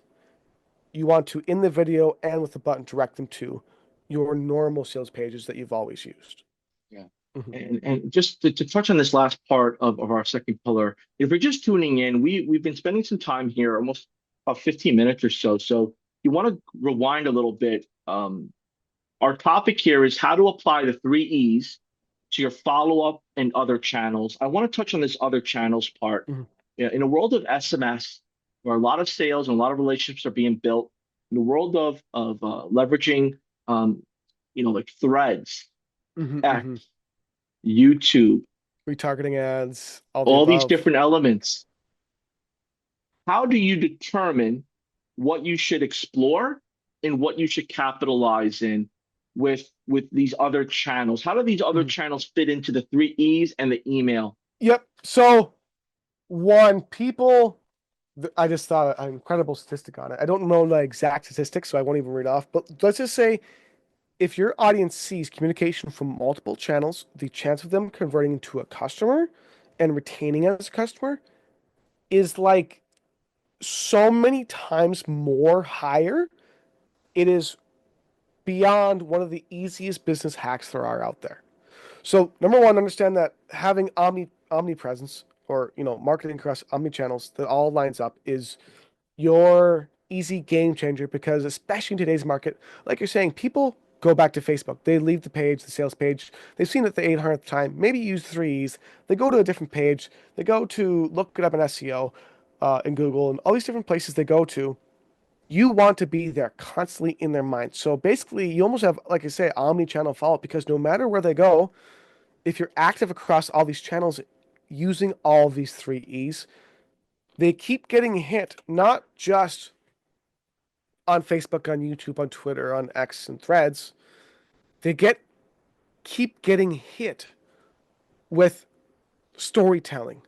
[SPEAKER 1] you want to, in the video and with the button, direct them to your normal sales pages that you've always used.
[SPEAKER 2] Yeah.
[SPEAKER 1] Mhm.
[SPEAKER 2] And just to touch on this last part of our second pillar, if you're just tuning in, we've been spending some time here, almost about 15 minutes or so. So you want to rewind a little bit. Our topic here is how to apply the three E's to your follow-up and other channels. I want to touch on this other channels part.
[SPEAKER 1] Mhm.
[SPEAKER 2] Yeah, in a world of SMS, where a lot of sales and a lot of relationships are being built, in the world of leveraging, um, like threads,
[SPEAKER 1] Mhm.
[SPEAKER 2] X,
[SPEAKER 1] Mhm.
[SPEAKER 2] YouTube,
[SPEAKER 1] Retargeting ads, all the
[SPEAKER 2] all these
[SPEAKER 1] above.
[SPEAKER 2] different elements. How do you determine what you should explore and what you should capitalize in with these other channels? How do these other
[SPEAKER 1] Mhm.
[SPEAKER 2] channels fit into the three E's and the email?
[SPEAKER 1] Yep. So one, people, I just thought an incredible statistic on it. I don't know the exact statistics, so I won't even read off. But let's just say if your audience sees communication from multiple channels, the chance of them converting into a customer and retaining as a customer is like so many times more higher. It is beyond one of the easiest business hacks there are out there. So number one, understand that having omnipresence or marketing across omni channels that all lines up is your easy game changer, because especially in today's market, like you're saying, people go back to Facebook. They leave the page, the sales page. They've seen it the 800th time, maybe use threes. They go to a different page. They go to look it up in SEO, in Google, and all these different places they go to. You want to be there constantly in their mind. So basically, you almost have, like I say, omni-channel follow, because no matter where they go, if you're active across all these channels using all of these three E's, they keep getting hit, not just on Facebook, on YouTube, on Twitter, on X and Threads. They keep getting hit with storytelling,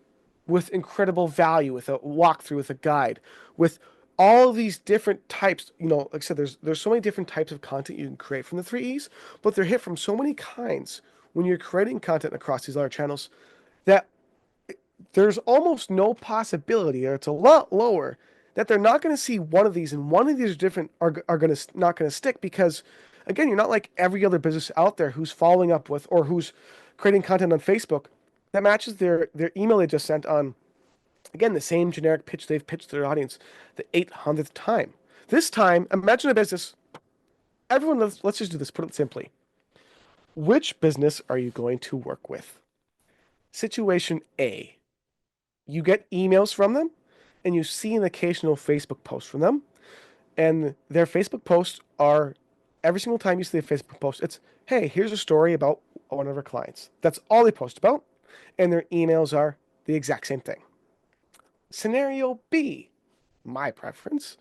[SPEAKER 1] with incredible value, with a walkthrough, with a guide, with all of these different types. Like I said, there's so many different types of content you can create from the three E's, but they're hit from so many kinds when you're creating content across these other channels that there's almost no possibility, or it's a lot lower, that they're not going to see one of these, and one of these different are going to not going to stick, because again, you're not like every other business out there who's following up with, or who's creating content on Facebook that matches their email they just sent on, again, the same generic pitch they've pitched to their audience the 800th time. This time, imagine a business. Everyone, let's just do this. Put it simply. Which business are you going to work with? Situation A: you get emails from them, and you see an occasional Facebook post from them, and their Facebook posts are, every single time you see a Facebook post, it's, hey, here's a story about one of our clients. That's all they post about, and their emails are the exact same thing. Scenario B, my preference.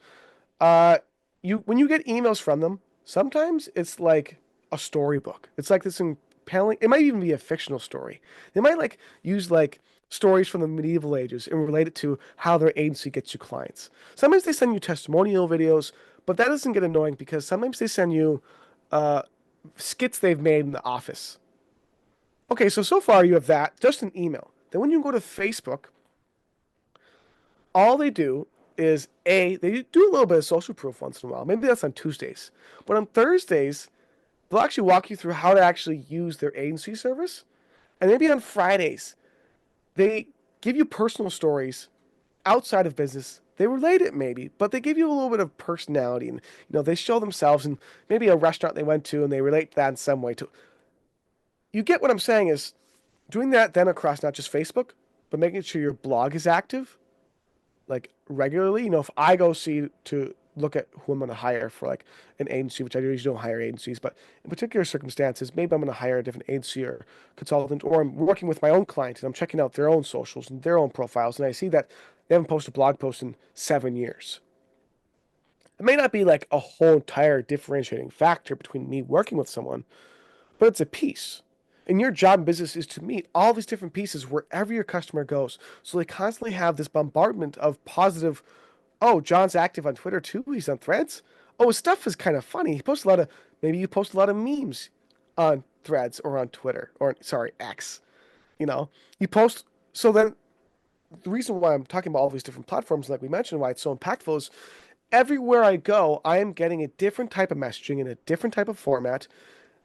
[SPEAKER 1] Uh, you when you get emails from them, sometimes it's like a storybook. It's like this compelling. It might even be a fictional story. They might like use like stories from the medieval ages and relate it to how their agency gets you clients. Sometimes they send you testimonial videos, But that doesn't get annoying because sometimes they send you uh, skits they've made in the office. Okay, so far you have that, just an email. Then when you go to Facebook, all they do is they do a little bit of social proof once in a while. Maybe that's on Tuesdays. But on Thursdays, they'll actually walk you through how to actually use their agency service. And maybe on Fridays, they give you personal stories outside of business. They relate it maybe, but they give you a little bit of personality, and they show themselves and maybe a restaurant they went to and they relate that in some way to. You get what I'm saying is doing that then across not just Facebook, but making sure your blog is active like regularly. If I go see to look at who I'm going to hire for like an agency, which I usually don't hire agencies, but in particular circumstances, maybe I'm going to hire a different agency or consultant, or I'm working with my own client and I'm checking out their own socials and their own profiles, and I see that they haven't posted a blog post in 7 years. It may not be like a whole entire differentiating factor between me working with someone, but it's a piece. And your job in business is to meet all these different pieces wherever your customer goes. So they constantly have this bombardment of positive. Oh, John's active on Twitter too. He's on Threads. Oh, his stuff is kind of funny. He posts a lot of, maybe you post a lot of memes on Threads or on Twitter, or sorry, X. You know, you post. So then the reason why I'm talking about all these different platforms, like we mentioned, why it's so impactful is everywhere I go, I am getting a different type of messaging in a different type of format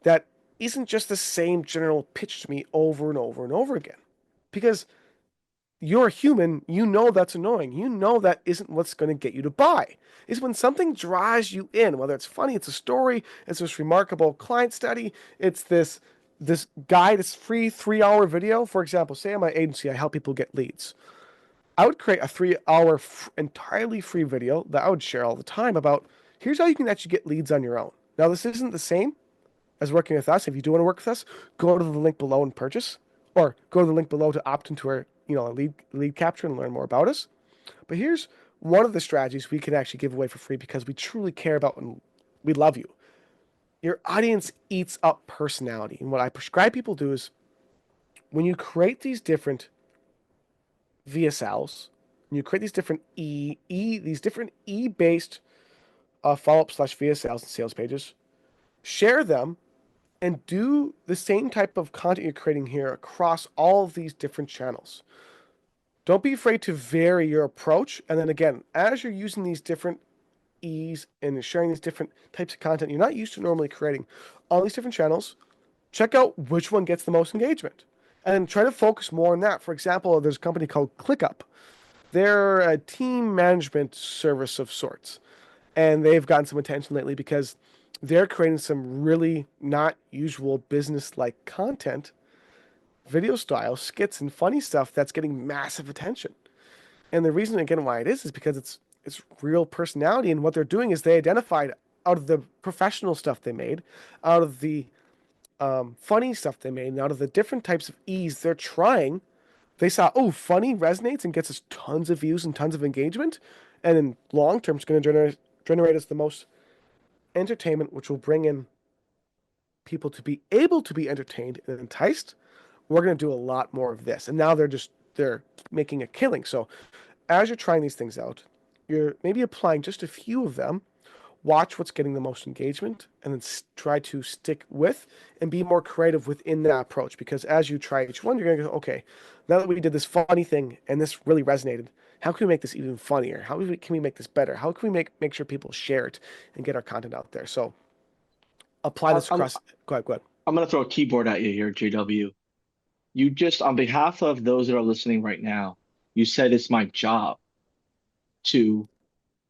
[SPEAKER 1] that isn't just the same general pitch to me over and over and over again. Because you're a human, you know that's annoying. You know that isn't what's going to get you to buy. Is when something draws you in, whether it's funny, it's a story, it's this remarkable client study, it's this guide, this free 3 hour video. For example, say I'm an agency, I help people get leads. I would create a 3 hour entirely free video that I would share all the time about here's how you can actually get leads on your own. Now, this isn't the same as working with us. If you do want to work with us, go to the link below and purchase, or go to the link below to opt into our a lead capture and learn more about us. But here's one of the strategies we can actually give away for free because we truly care about and we love you. Your audience eats up personality, and what I prescribe people do is when you create these different VSLs, when you create these different these different based follow-up slash VSLs and sales pages, share them and do the same type of content you're creating here across all of these different channels. Don't be afraid to vary your approach. And then again, as you're using these different E's and sharing these different types of content you're not used to normally creating on these different channels, check out which one gets the most engagement and try to focus more on that. For example, there's a company called ClickUp. They're a team management service of sorts, and they've gotten some attention lately because they're creating some really not usual business-like content, video style, skits, and funny stuff that's getting massive attention. And the reason, again, why it is because it's real personality, and what they're doing is they identified out of the professional stuff they made, out of the funny stuff they made, and out of the different types of ease they're trying, they saw, oh, funny resonates and gets us tons of views and tons of engagement, and in long term, it's going to generate us the most entertainment, which will bring in people to be able to be entertained and enticed. We're going to do a lot more of this. And now they're making a killing. So as you're trying these things out, you're maybe applying just a few of them, watch what's getting the most engagement, and then try to stick with and be more creative within that approach. Because as you try each one, you're going to go, okay, now that we did this funny thing and this really resonated, how can we make this even funnier? How can we make this better? How can we make sure people share it and get our content out there? So apply
[SPEAKER 2] I-
[SPEAKER 1] this
[SPEAKER 2] I'm
[SPEAKER 1] across. Go ahead, go ahead.
[SPEAKER 2] I'm going to throw a keyboard at you here, JW. You just, on behalf of those that are listening right now, you said it's my job to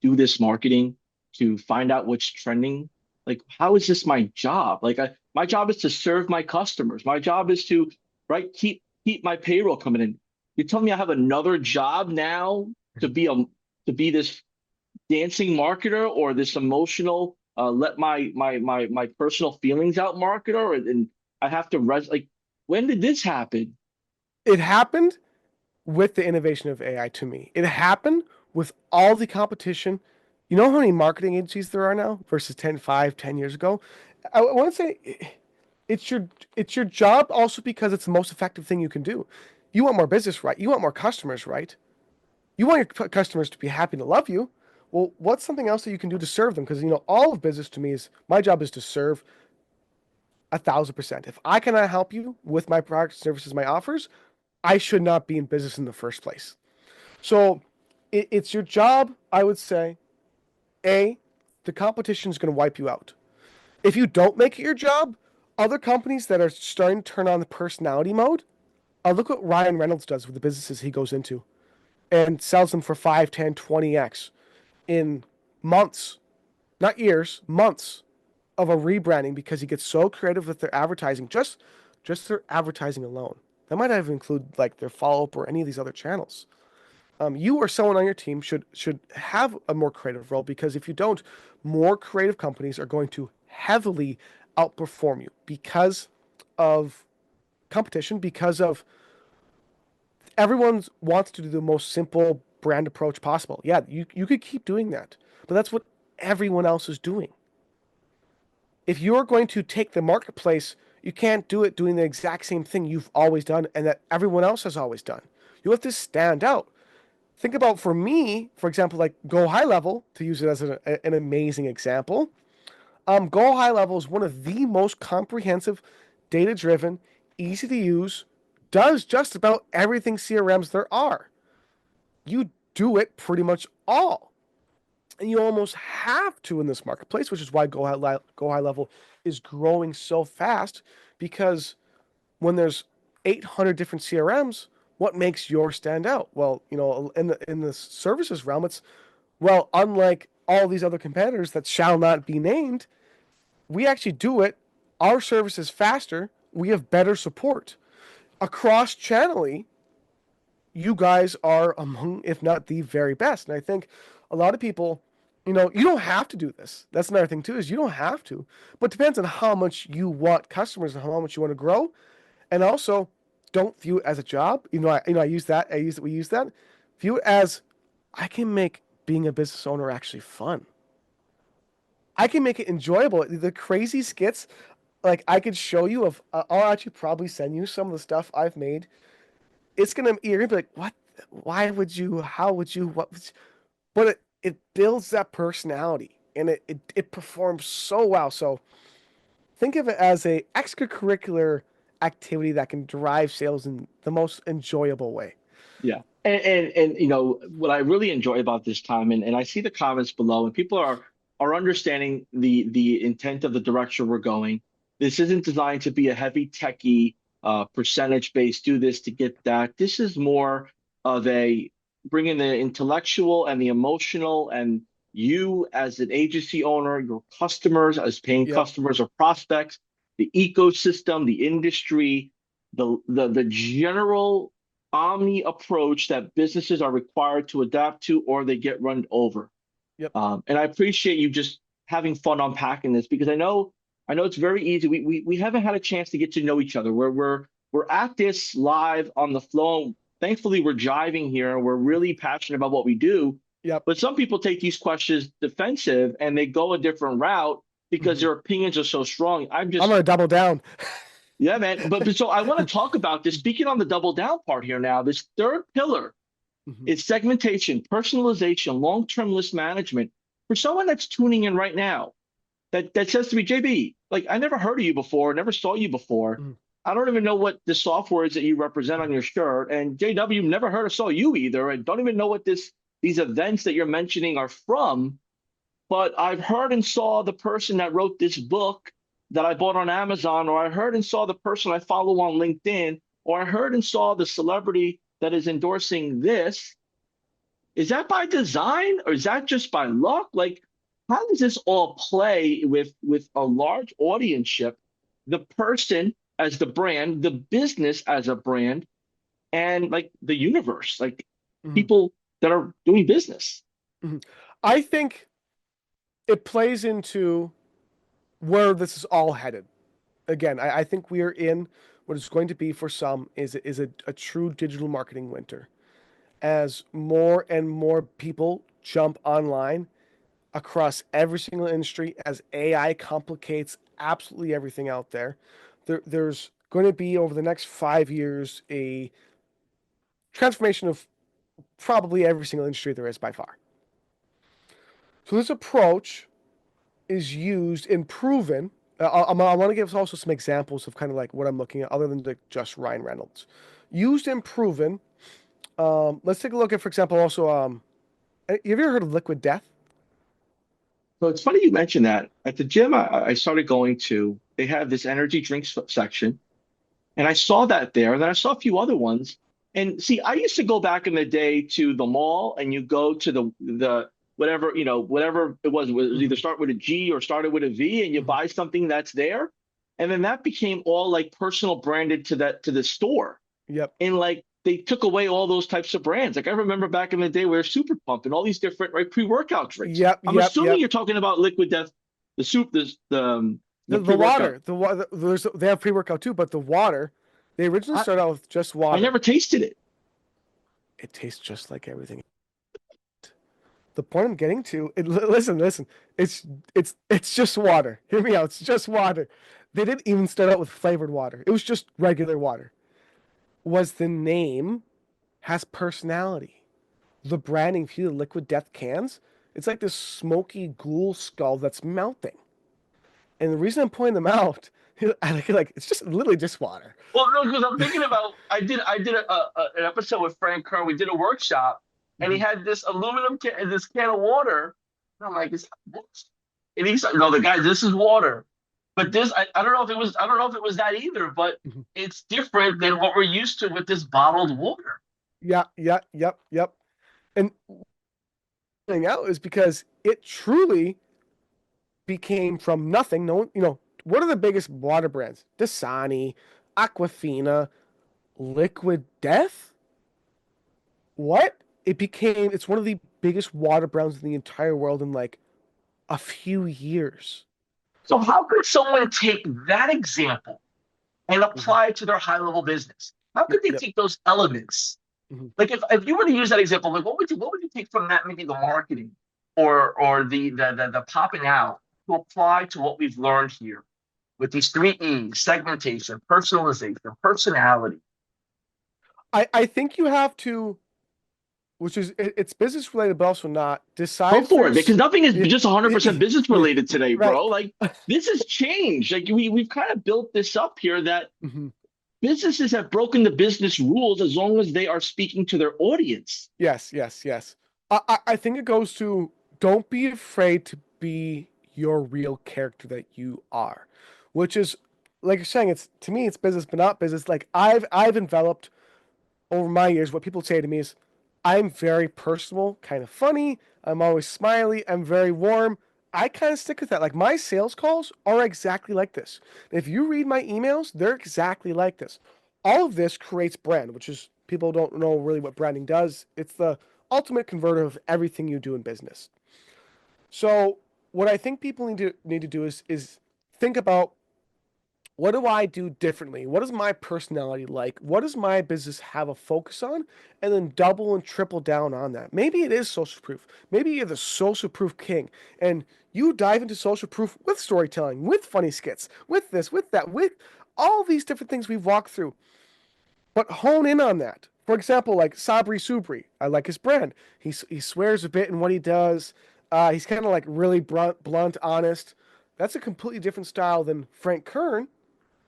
[SPEAKER 2] do this marketing, to find out what's trending. Like, how is this my job? Like, my job is to serve my customers. My job is to, right, keep my payroll coming in. You tell me I have another job now to be this dancing marketer or this emotional let my personal feelings out marketer, and I have to like, when did this happen?
[SPEAKER 1] It happened with the innovation of AI to me. It happened with all the competition. You know how many marketing agencies there are now versus 10 years ago? I want to say it's your job also because it's the most effective thing you can do. You want more business, right? You want more customers, right? You want your customers to be happy to love you. Well, what's something else that you can do to serve them? Because all of business to me is my job is to serve 1,000%. If I cannot help you with my products, services, my offers, I should not be in business in the first place. So it's your job, I would say. A, the competition is going to wipe you out. If you don't make it your job, other companies that are starting to turn on the personality mode, look what Ryan Reynolds does with the businesses he goes into and sells them for 5, 10, 20x in months, not years, months of a rebranding because he gets so creative with their advertising, just their advertising alone. That might not even include like their follow up or any of these other channels. You or someone on your team should have a more creative role because if you don't, more creative companies are going to heavily outperform you because of competition, because of everyone wants to do the most simple brand approach possible. Yeah, you could keep doing that, but that's what everyone else is doing. If you're going to take the marketplace, you can't do it doing the exact same thing you've always done and that everyone else has always done. You have to stand out. Think about for me, for example, like Go High Level, to use it as an amazing example. Go High Level is one of the most comprehensive, data driven, easy to use, does just about everything CRMs there are. You do it pretty much all. And you almost have to in this marketplace, which is why Go High Level is growing so fast because when there's 800 different CRMs, what makes yours stand out? Well, in the services realm, it's well, unlike all these other competitors that shall not be named, we actually do it. Our service is faster. We have better support across channelly. You guys are among, if not the very best. And I think a lot of people, you don't have to do this. That's another thing too, is you don't have to, but it depends on how much you want customers and how much you want to grow. And also, don't view it as a job. I use that. We use that. View it as I can make being a business owner actually fun. I can make it enjoyable. The crazy skits, like I could show you of. I'll actually probably send you some of the stuff I've made. You're gonna be like, what? Why would you? How would you? What? But it builds that personality, and it performs so well. So think of it as a extracurricular activity that can drive sales in the most enjoyable way.
[SPEAKER 2] Yeah. And what I really enjoy about this time, and I see the comments below, and people are understanding the intent of the direction we're going. This isn't designed to be a heavy techie percentage based, do this to get that. This is more of a bringing the intellectual and the emotional and you as an agency owner, your customers as paying
[SPEAKER 1] Yep.
[SPEAKER 2] customers or prospects, the ecosystem, the industry, the general omni approach that businesses are required to adapt to or they get run over.
[SPEAKER 1] Yep.
[SPEAKER 2] And I appreciate you just having fun unpacking this because I know it's very easy. We haven't had a chance to get to know each other. We're at this live on the flow. Thankfully, we're jiving here. We're really passionate about what we do.
[SPEAKER 1] Yep.
[SPEAKER 2] But some people take these questions defensive and they go a different route because
[SPEAKER 1] Hmm.
[SPEAKER 2] their opinions are so strong. I'm
[SPEAKER 1] I'm
[SPEAKER 2] just
[SPEAKER 1] gonna double down.
[SPEAKER 2] yeah, man. But so I want to talk about this. Speaking on the double down part here now, this third pillar
[SPEAKER 1] Hmm.
[SPEAKER 2] is segmentation, personalization, long-term list management. For someone that's tuning in right now, that says to me, JB, like I never heard of you before, never saw you before.
[SPEAKER 1] Hmm.
[SPEAKER 2] I don't even know what the software is that you represent on your shirt. And JW never heard or saw you either, and don't even know what these events that you're mentioning are from. But I've heard and saw the person that wrote this book that I bought on Amazon, or I heard and saw the person I follow on LinkedIn, or I heard and saw the celebrity that is endorsing this. Is that by design or is that just by luck? Like, how does this all play with a large audience, the person as the brand, the business as a brand, and like the universe, like
[SPEAKER 1] Hmm.
[SPEAKER 2] people that are doing business?
[SPEAKER 1] Hmm. I think it plays into where this is all headed. Again, I think we are in what is going to be for some is a true digital marketing winter. As more and more people jump online across every single industry, as AI complicates absolutely everything out there's going to be over the next 5 years a transformation of probably every single industry there is by far. So this approach is used and proven. I want to give also some examples of kind of like what I'm looking at, other than like just Ryan Reynolds. Used and proven. Let's take a look at, for example, also. Have you ever heard of liquid death?
[SPEAKER 2] So it's funny you mentioned that. At the gym I started going to, they have this energy drinks section, and I saw that there, and then I saw a few other ones. And see, I used to go back in the day to the mall, and you go to the whatever, whatever it was either
[SPEAKER 1] Hmm.
[SPEAKER 2] start with a G or started with a V, and you
[SPEAKER 1] Hmm.
[SPEAKER 2] buy something that's there. And then that became all like personal branded to the store.
[SPEAKER 1] Yep.
[SPEAKER 2] And like they took away all those types of brands. Like I remember back in the day where Super Pump and all these different right pre-workout drinks.
[SPEAKER 1] Yep.
[SPEAKER 2] I'm
[SPEAKER 1] Yep.
[SPEAKER 2] assuming
[SPEAKER 1] Yep.
[SPEAKER 2] you're talking about Liquid Death, the soup, the
[SPEAKER 1] The
[SPEAKER 2] pre-workout.
[SPEAKER 1] water, the water. They have pre-workout too, but the water, they originally
[SPEAKER 2] I
[SPEAKER 1] started out with just
[SPEAKER 2] I
[SPEAKER 1] water.
[SPEAKER 2] never tasted it.
[SPEAKER 1] It tastes just like everything. The point I'm getting to, listen, it's just water. Hear me out. It's just water. They didn't even start out with flavored water. It was just regular water. Was the name has personality. The branding, if you the liquid death cans, it's like this smoky ghoul skull that's melting. And the reason I'm pointing them out, like it's just literally just water.
[SPEAKER 2] Well, no, because I'm thinking about I did an episode with Frank Kern. We did a workshop, and he
[SPEAKER 1] Mhm.
[SPEAKER 2] had this aluminum can, this can of water. And I'm like, and he's like, no, the guy, this is water. But this, I don't know if it was, I don't know if it was that either. But
[SPEAKER 1] Mhm.
[SPEAKER 2] it's different than what we're used to with this bottled water.
[SPEAKER 1] Yeah, yeah, yep, yep. And thing out is because it truly became from nothing. No one, what are the biggest water brands? Dasani, Aquafina, Liquid Death. What? It's one of the biggest water brands in the entire world in like a few years.
[SPEAKER 2] So how could someone take that example and
[SPEAKER 1] Hmm.
[SPEAKER 2] apply it to their high level business? How
[SPEAKER 1] Yep,
[SPEAKER 2] could they
[SPEAKER 1] yep.
[SPEAKER 2] take those elements?
[SPEAKER 1] Hmm.
[SPEAKER 2] Like if you were to use that example, like what would you take from that, maybe the marketing or the popping out to apply to what we've learned here with these three E's: segmentation, personalization, personality.
[SPEAKER 1] I think you have to, which is it's business related, but also not decide
[SPEAKER 2] Go
[SPEAKER 1] if
[SPEAKER 2] for it, because
[SPEAKER 1] there's
[SPEAKER 2] nothing is
[SPEAKER 1] yeah,
[SPEAKER 2] just 100% business
[SPEAKER 1] yeah,
[SPEAKER 2] related today,
[SPEAKER 1] right.
[SPEAKER 2] bro. Like this has changed. Like we've kind of built this up here that
[SPEAKER 1] Hmm.
[SPEAKER 2] businesses have broken the business rules as long as they are speaking to their audience.
[SPEAKER 1] Yes, yes, yes. I think it goes to don't be afraid to be your real character that you are, which is like you're saying. It's to me, it's business, but not business. Like I've enveloped over my years. What people say to me is, I'm very personal, kind of funny. I'm always smiley. I'm very warm. I kind of stick with that. Like my sales calls are exactly like this. If you read my emails, they're exactly like this. All of this creates brand, which is people don't know really what branding does. It's the ultimate converter of everything you do in business. So what I think people need to do is think about what do I do differently? What is my personality like? What does my business have a focus on? And then double and triple down on that. Maybe it is social proof. Maybe you're the social proof king and you dive into social proof with storytelling, with funny skits, with this, with that, with all these different things we've walked through. But hone in on that. For example, like Sabri Subri, I like his brand. He swears a bit in what he does. He's kind of like really blunt, honest. That's a completely different style than Frank Kern,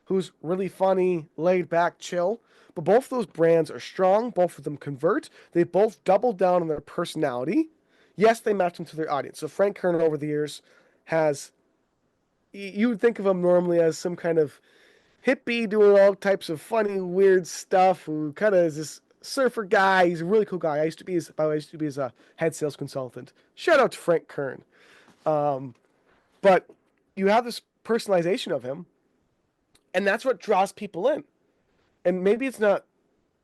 [SPEAKER 1] who's really funny, laid back, chill. But both those brands are strong. Both of them convert. They both double down on their personality. Yes, they match them to their audience. So Frank Kern over the years has, you would think of him normally as some kind of hippie doing all types of funny, weird stuff who kind of is this surfer guy. He's a really cool guy. By the way, I used to be his head sales consultant. Shout out to Frank Kern. Um, but you have this personalization of him, and that's what draws people in. And maybe it's not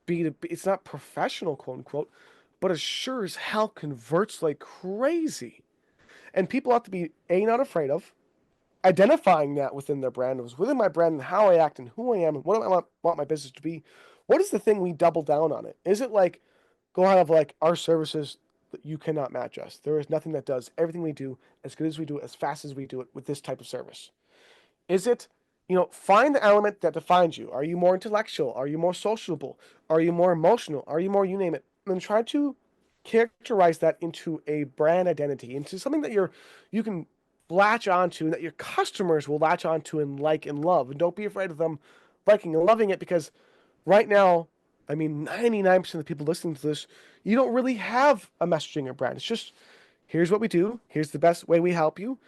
[SPEAKER 1] B2B, it's not professional, quote unquote, but it sure as hell converts like crazy. And people have to be not afraid of identifying that within their brand, within my brand, and how I act and who I am and what I want my business to be. What is the thing we double down on it? Is it like go out of like our services that you cannot match us? There is nothing that does everything we do as good as we do it, as fast as we do it with this type of service. Is it, find the element that defines you. Are you more intellectual? Are you more sociable? Are you more emotional? Are you more, you name it? And try to characterize that into a brand identity, into something that you can latch onto and that your customers will latch onto and like and love. And don't be afraid of them liking and loving it because right now, I mean, 99% of the people listening to this, you don't really have a messaging or brand. It's just here's what we do, here's the best way we help you,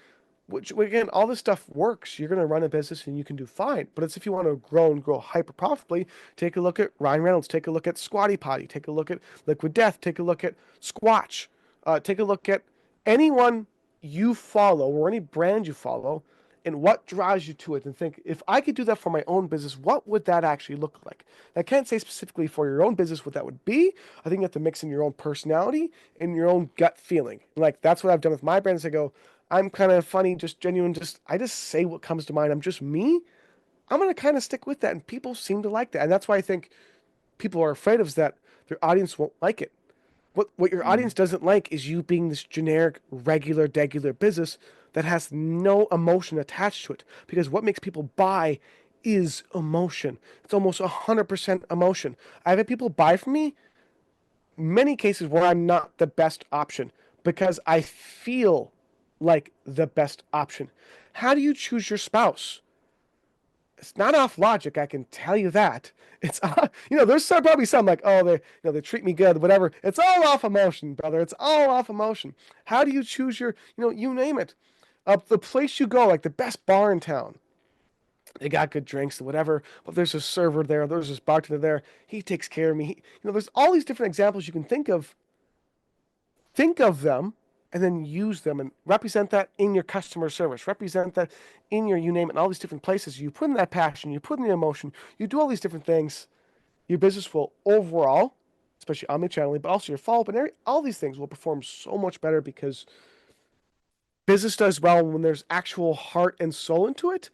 [SPEAKER 1] which again, all this stuff works. You're going to run a business and you can do fine. But it's if you want to grow and grow hyper profitably, take a look at Ryan Reynolds, take a look at Squatty Potty, take a look at Liquid Death, take a look at Squatch, take a look at anyone you follow or any brand you follow and what drives you to it. And think, if I could do that for my own business, what would that actually look like? I can't say specifically for your own business what that would be. I think you have to mix in your own personality and your own gut feeling. Like that's what I've done with my brands. I go, I'm kind of funny, just genuine, I just say what comes to mind. I'm just me. I'm gonna kind of stick with that, and people seem to like that, and that's why I think people are afraid of is that their audience won't like it. What your
[SPEAKER 2] Mm.
[SPEAKER 1] audience doesn't like is you being this generic, regular, degular business that has no emotion attached to it. Because what makes people buy is emotion. It's almost 100% emotion. I've had people buy from me many cases where I'm not the best option because I feel like the best option. How do you choose your spouse? It's not off logic, I can tell you that. It's there's probably some like, oh, they treat me good, whatever. It's all off emotion, brother. It's all off emotion. How do you choose your, you name it, the place you go, like the best bar in town. They got good drinks, whatever. But there's a server there. There's this bartender there. He takes care of me. There's all these different examples you can think of. Think of them and then use them and represent that in your customer service. Represent that in your, you name it, in all these different places. You put in that passion. You put in the emotion. You do all these different things. Your business will overall, especially omnichannel, but also your follow-up and all these things will perform so much better because business does well when there's actual heart and soul into it.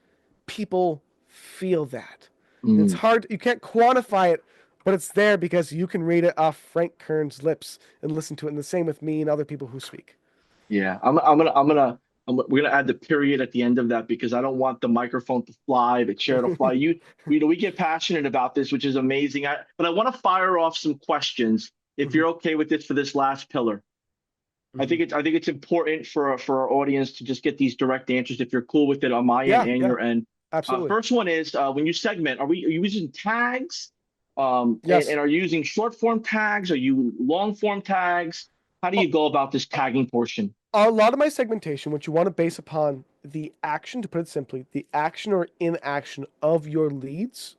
[SPEAKER 1] People feel that. And it's
[SPEAKER 2] Mm.
[SPEAKER 1] hard, you can't quantify it, but it's there because you can read it off Frank Kern's lips and listen to it. And the same with me and other people who speak.
[SPEAKER 2] Yeah, we're gonna add the period at the end of that because I don't want the microphone to fly, the chair to fly. We get passionate about this, which is amazing. But I want to fire off some questions if
[SPEAKER 1] Mhm,
[SPEAKER 2] you're okay with this for this last pillar.
[SPEAKER 1] mhm.
[SPEAKER 2] I think it's important for our audience to just get these direct answers if you're cool with it on my end
[SPEAKER 1] Yeah,
[SPEAKER 2] and
[SPEAKER 1] yeah,
[SPEAKER 2] your end.
[SPEAKER 1] absolutely.
[SPEAKER 2] First one is when you segment, are you using tags?
[SPEAKER 1] Yes.
[SPEAKER 2] And are you using short form tags? Are you long form tags? How do you go about this tagging portion?
[SPEAKER 1] A lot of my segmentation, what you want to base upon the action, to put it simply, the action or inaction of your leads,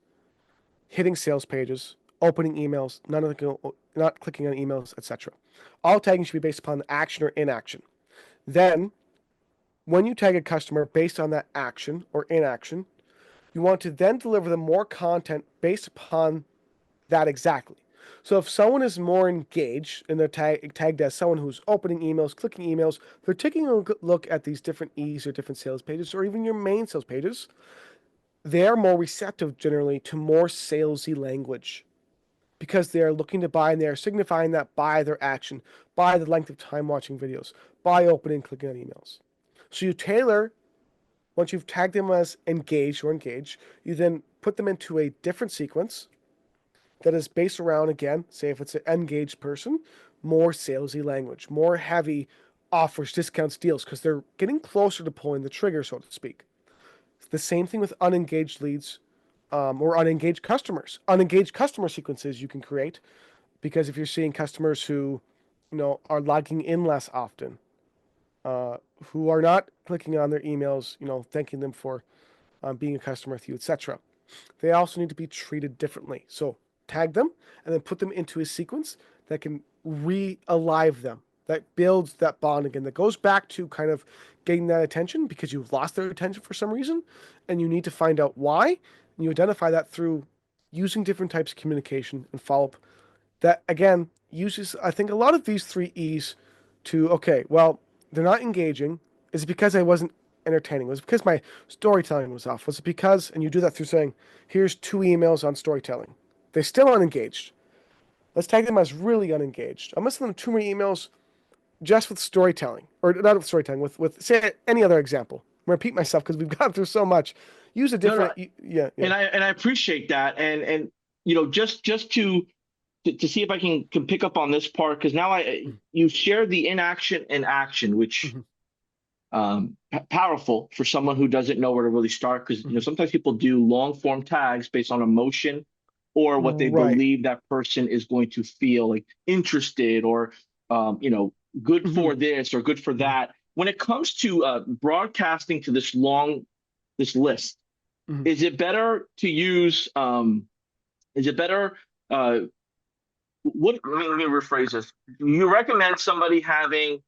[SPEAKER 1] hitting sales pages, opening emails, not clicking on emails, etc. All tagging should be based upon the action or inaction. Then, when you tag a customer based on that action or inaction, you want to then deliver them more content based upon that exactly. So if someone is more engaged and they're tagged as someone who's opening emails, clicking emails, they're taking a look at these different E's or different sales pages or even your main sales pages, they're more receptive generally to more salesy language because they are looking to buy and they are signifying that by their action, by the length of time watching videos, by opening and clicking on emails. So you tailor, once you've tagged them as engaged, you then put them into a different sequence that is based around, again, say if it's an engaged person, more salesy language, more heavy offers, discounts, deals, because they're getting closer to pulling the trigger, so to speak. The same thing with unengaged leads or unengaged customers. Unengaged customer sequences you can create because if you're seeing customers who, are logging in less often, who are not clicking on their emails, thanking them for being a customer with you, etc. They also need to be treated differently. So tag them and then put them into a sequence that can re-alive them, that builds that bond again, that goes back to kind of getting that attention because you've lost their attention for some reason and you need to find out why. And you identify that through using different types of communication and follow-up that, again, uses, I think, a lot of these three E's to, okay, well, they're not engaging. Is it because I wasn't entertaining? Was it because my storytelling was off? Was it because, and you do that through saying, here's 2 emails on storytelling. They're still unengaged. Let's tag them as really unengaged. I'm going to send them 2 more emails just with storytelling, or not with storytelling, with say any other example. I'm going to repeat myself because we've gone through so much. Use a
[SPEAKER 2] No, no,
[SPEAKER 1] different, yeah, yeah.
[SPEAKER 2] and I appreciate that, and just to to see if I can pick up on this part because now I you shared the inaction and action, which
[SPEAKER 1] Mhm,
[SPEAKER 2] powerful for someone who doesn't know where to really start because
[SPEAKER 1] mhm.
[SPEAKER 2] sometimes people do long form tags based on emotion or what they
[SPEAKER 1] Right.
[SPEAKER 2] believe that person is going to feel like interested or good
[SPEAKER 1] Mhm,
[SPEAKER 2] for this or good for
[SPEAKER 1] mhm,
[SPEAKER 2] that. When it comes to broadcasting to this list,
[SPEAKER 1] mhm.
[SPEAKER 2] is it better to use is it better uh, let me rephrase this. Do you recommend somebody having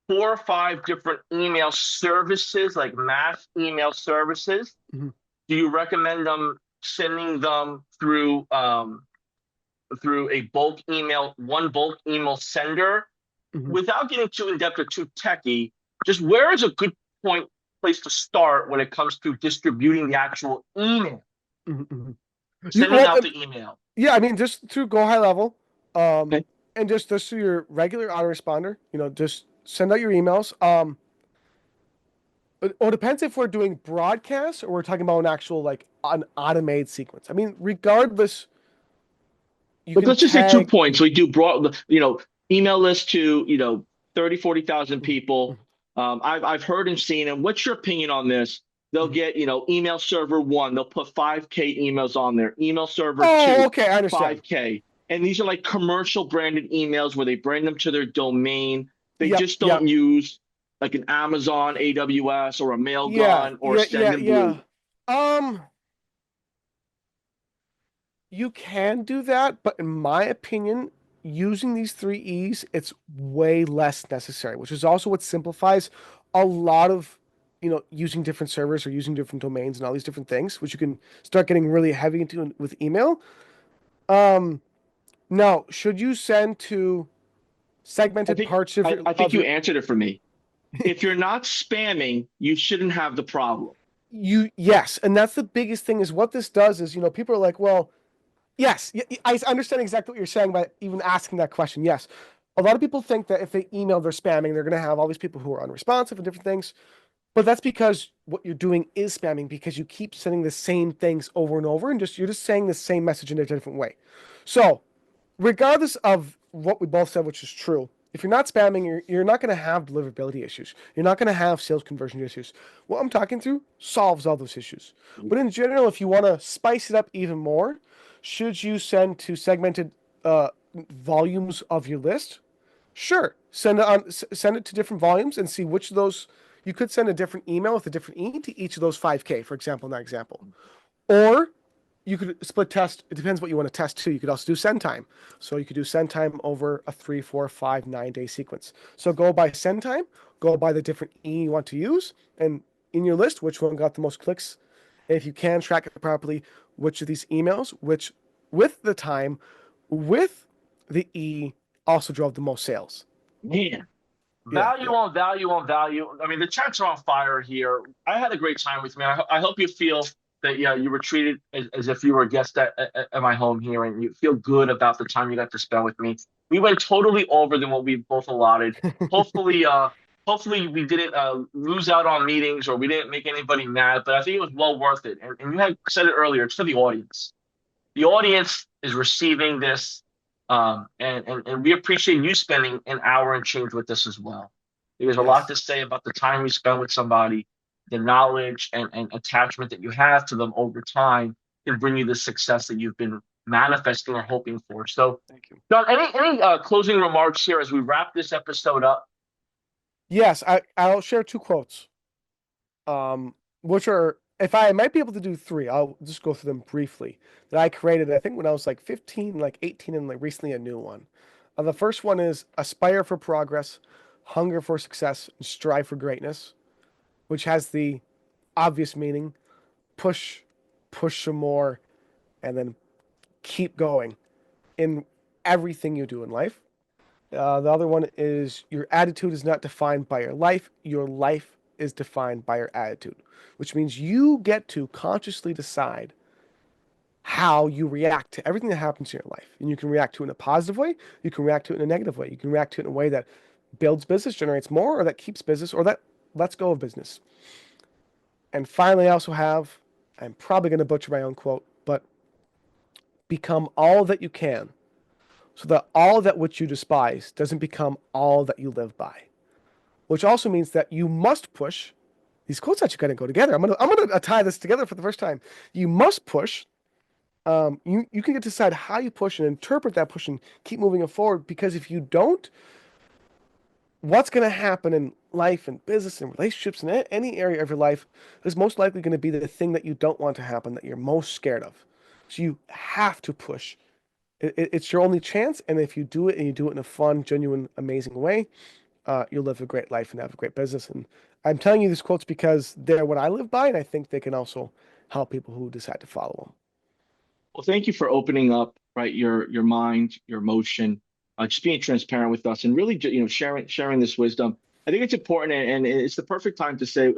[SPEAKER 2] 4 or 5 different email services, like mass email services?
[SPEAKER 1] Mhm,
[SPEAKER 2] Do you recommend them sending them through a bulk email, one bulk email sender,
[SPEAKER 1] mhm,
[SPEAKER 2] without getting too in depth or too techy? Just where is a good place to start when it comes to distributing the actual email,
[SPEAKER 1] mhm, mhm. You
[SPEAKER 2] sending
[SPEAKER 1] well,
[SPEAKER 2] out the email?
[SPEAKER 1] yeah. I mean, just to go high level,
[SPEAKER 2] Okay.
[SPEAKER 1] and just to your regular autoresponder, just send out your emails. It depends if we're doing broadcasts or we're talking about an actual like an automated sequence. I mean, regardless, you
[SPEAKER 2] But
[SPEAKER 1] can
[SPEAKER 2] let's just say two
[SPEAKER 1] tag.
[SPEAKER 2] points. We do broad, email list to, 30, 40,000
[SPEAKER 1] Mhm,
[SPEAKER 2] people.
[SPEAKER 1] mhm.
[SPEAKER 2] I've heard and seen, and what's your opinion on this? They'll
[SPEAKER 1] Mhm.
[SPEAKER 2] get, email server one, they'll put 5K emails on there, email server
[SPEAKER 1] Oh,
[SPEAKER 2] two,
[SPEAKER 1] okay, I understand.
[SPEAKER 2] 5K. And these are like commercial branded emails where they brand them to their domain. They
[SPEAKER 1] Yep,
[SPEAKER 2] just don't
[SPEAKER 1] yep.
[SPEAKER 2] use like an Amazon AWS or a
[SPEAKER 1] Yeah,
[SPEAKER 2] Mailgun or
[SPEAKER 1] yeah, yeah,
[SPEAKER 2] Sendinblue.
[SPEAKER 1] yeah. Um, you can do that, but in my opinion, using these three E's, it's way less necessary, which is also what simplifies a lot of, using different servers or using different domains and all these different things, which you can start getting really heavy into with email. Um, Now, should you send to
[SPEAKER 2] I
[SPEAKER 1] segmented
[SPEAKER 2] think
[SPEAKER 1] parts of
[SPEAKER 2] I,
[SPEAKER 1] your
[SPEAKER 2] I think
[SPEAKER 1] of
[SPEAKER 2] you
[SPEAKER 1] your
[SPEAKER 2] answered it for me. If you're not spamming, you shouldn't have the problem.
[SPEAKER 1] yes, and that's the biggest thing is what this does is, people are like, well, yes, I understand exactly what you're saying by even asking that question. Yes. A lot of people think that if they email, they're spamming, they're going to have all these people who are unresponsive and different things. But that's because what you're doing is spamming because you keep sending the same things over and over and you're just saying the same message in a different way. So regardless of what we both said, which is true, if you're not spamming, you're not going to have deliverability issues. You're not going to have sales conversion issues. What I'm talking through solves all those issues. But in general, if you want to spice it up even more, should you send to segmented volumes of your list? Sure, send it to different volumes and see which of those. You could send a different email with a different e to each of those 5K, for example, in that example. Or you could split test. It depends what you want to test too. You could also do send time. So you could do send time over a 3, 4, 5, 9 day sequence. So go by send time, go by the different E you want to use, and in your list, which one got the most clicks. And if you can track it properly, which of these emails, which with the time, with the E, also drove the most sales.
[SPEAKER 2] Man,
[SPEAKER 1] Yeah,
[SPEAKER 2] value
[SPEAKER 1] yeah.
[SPEAKER 2] on value on value. I mean, the chats are on fire here. I had a great time with you, man. I hope you feel that yeah, you were treated as if you were a guest at my home here, and you feel good about the time you got to spend with me. We went totally over than what we both allotted. Hopefully, hopefully we didn't lose out on meetings or we didn't make anybody mad. But I think it was well worth it. And you had said it earlier. It's for the audience. The audience is receiving this, and we appreciate you spending an hour and change with us as well. There's a lot
[SPEAKER 1] Yes.
[SPEAKER 2] to say about the time you spend with somebody, the knowledge and attachment that you have to them over time can bring you the success that you've been manifesting or hoping for. So,
[SPEAKER 1] Thank you.
[SPEAKER 2] John, any closing remarks here as we wrap this episode up?
[SPEAKER 1] Yes, I'll share two quotes. Which are if I might be able to do three, I'll just go through them briefly. That I created, I think when I was like 15, like 18, and like recently a new one. The first one is aspire for progress, hunger for success, and strive for greatness, which has the obvious meaning push, push some more, and then keep going in everything you do in life. The other one is your attitude is not defined by your life is defined by your attitude, which means you get to consciously decide how you react to everything that happens in your life. And you can react to it in a positive way, you can react to it in a negative way, you can react to it in a way that builds business, generates more, or that keeps business, or that lets go of business. And finally, I also have, I'm probably going to butcher my own quote, but become all that you can so that all that which you despise doesn't become all that you live by. Which also means that you must push. These quotes actually kind of go together. I'm gonna tie this together for the first time. You must push. You can get to decide how you push and interpret that push and keep moving it forward. Because if you don't, what's going to happen in life and business and relationships and any area of your life is most likely going to be the thing that you don't want to happen, that you're most scared of. So you have to push. It's your only chance, and if you do it and you do it in a fun, genuine, amazing way, you'll live a great life and have a great business. And I'm telling you these quotes because they're what I live by, and I think they can also help people who decide to follow them.
[SPEAKER 2] Well, thank you for opening up, right, your mind, your emotion, just being transparent with us, and really, sharing this wisdom. I think it's important, and it's the perfect time to say,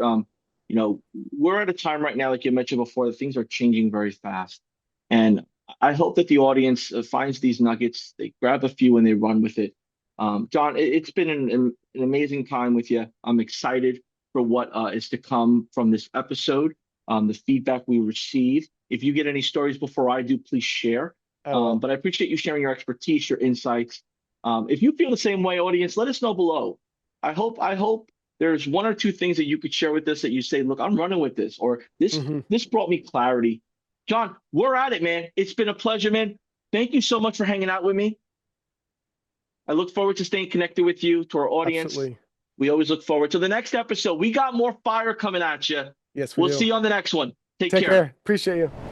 [SPEAKER 2] we're at a time right now, like you mentioned before, that things are changing very fast, and I hope that the audience finds these nuggets, they grab a few and they run with it. John, it's been an amazing time with you. I'm excited for what is to come from this episode, the feedback we receive. If you get any stories before I do, please share.
[SPEAKER 1] I will.
[SPEAKER 2] But I appreciate you sharing your expertise, your insights. If you feel the same way, audience, let us know below. I hope there's one or two things that you could share with us that you say, look, I'm running with this, or
[SPEAKER 1] Hmm.
[SPEAKER 2] this brought me clarity. John, we're at it, man. It's been a pleasure, man. Thank you so much for hanging out with me. I look forward to staying connected with you, to our audience.
[SPEAKER 1] Absolutely.
[SPEAKER 2] We always look forward to the next episode. We got more fire coming at you.
[SPEAKER 1] Yes, we
[SPEAKER 2] We'll see
[SPEAKER 1] do.
[SPEAKER 2] you on the next one. Take
[SPEAKER 1] Take
[SPEAKER 2] care.
[SPEAKER 1] care. Appreciate you.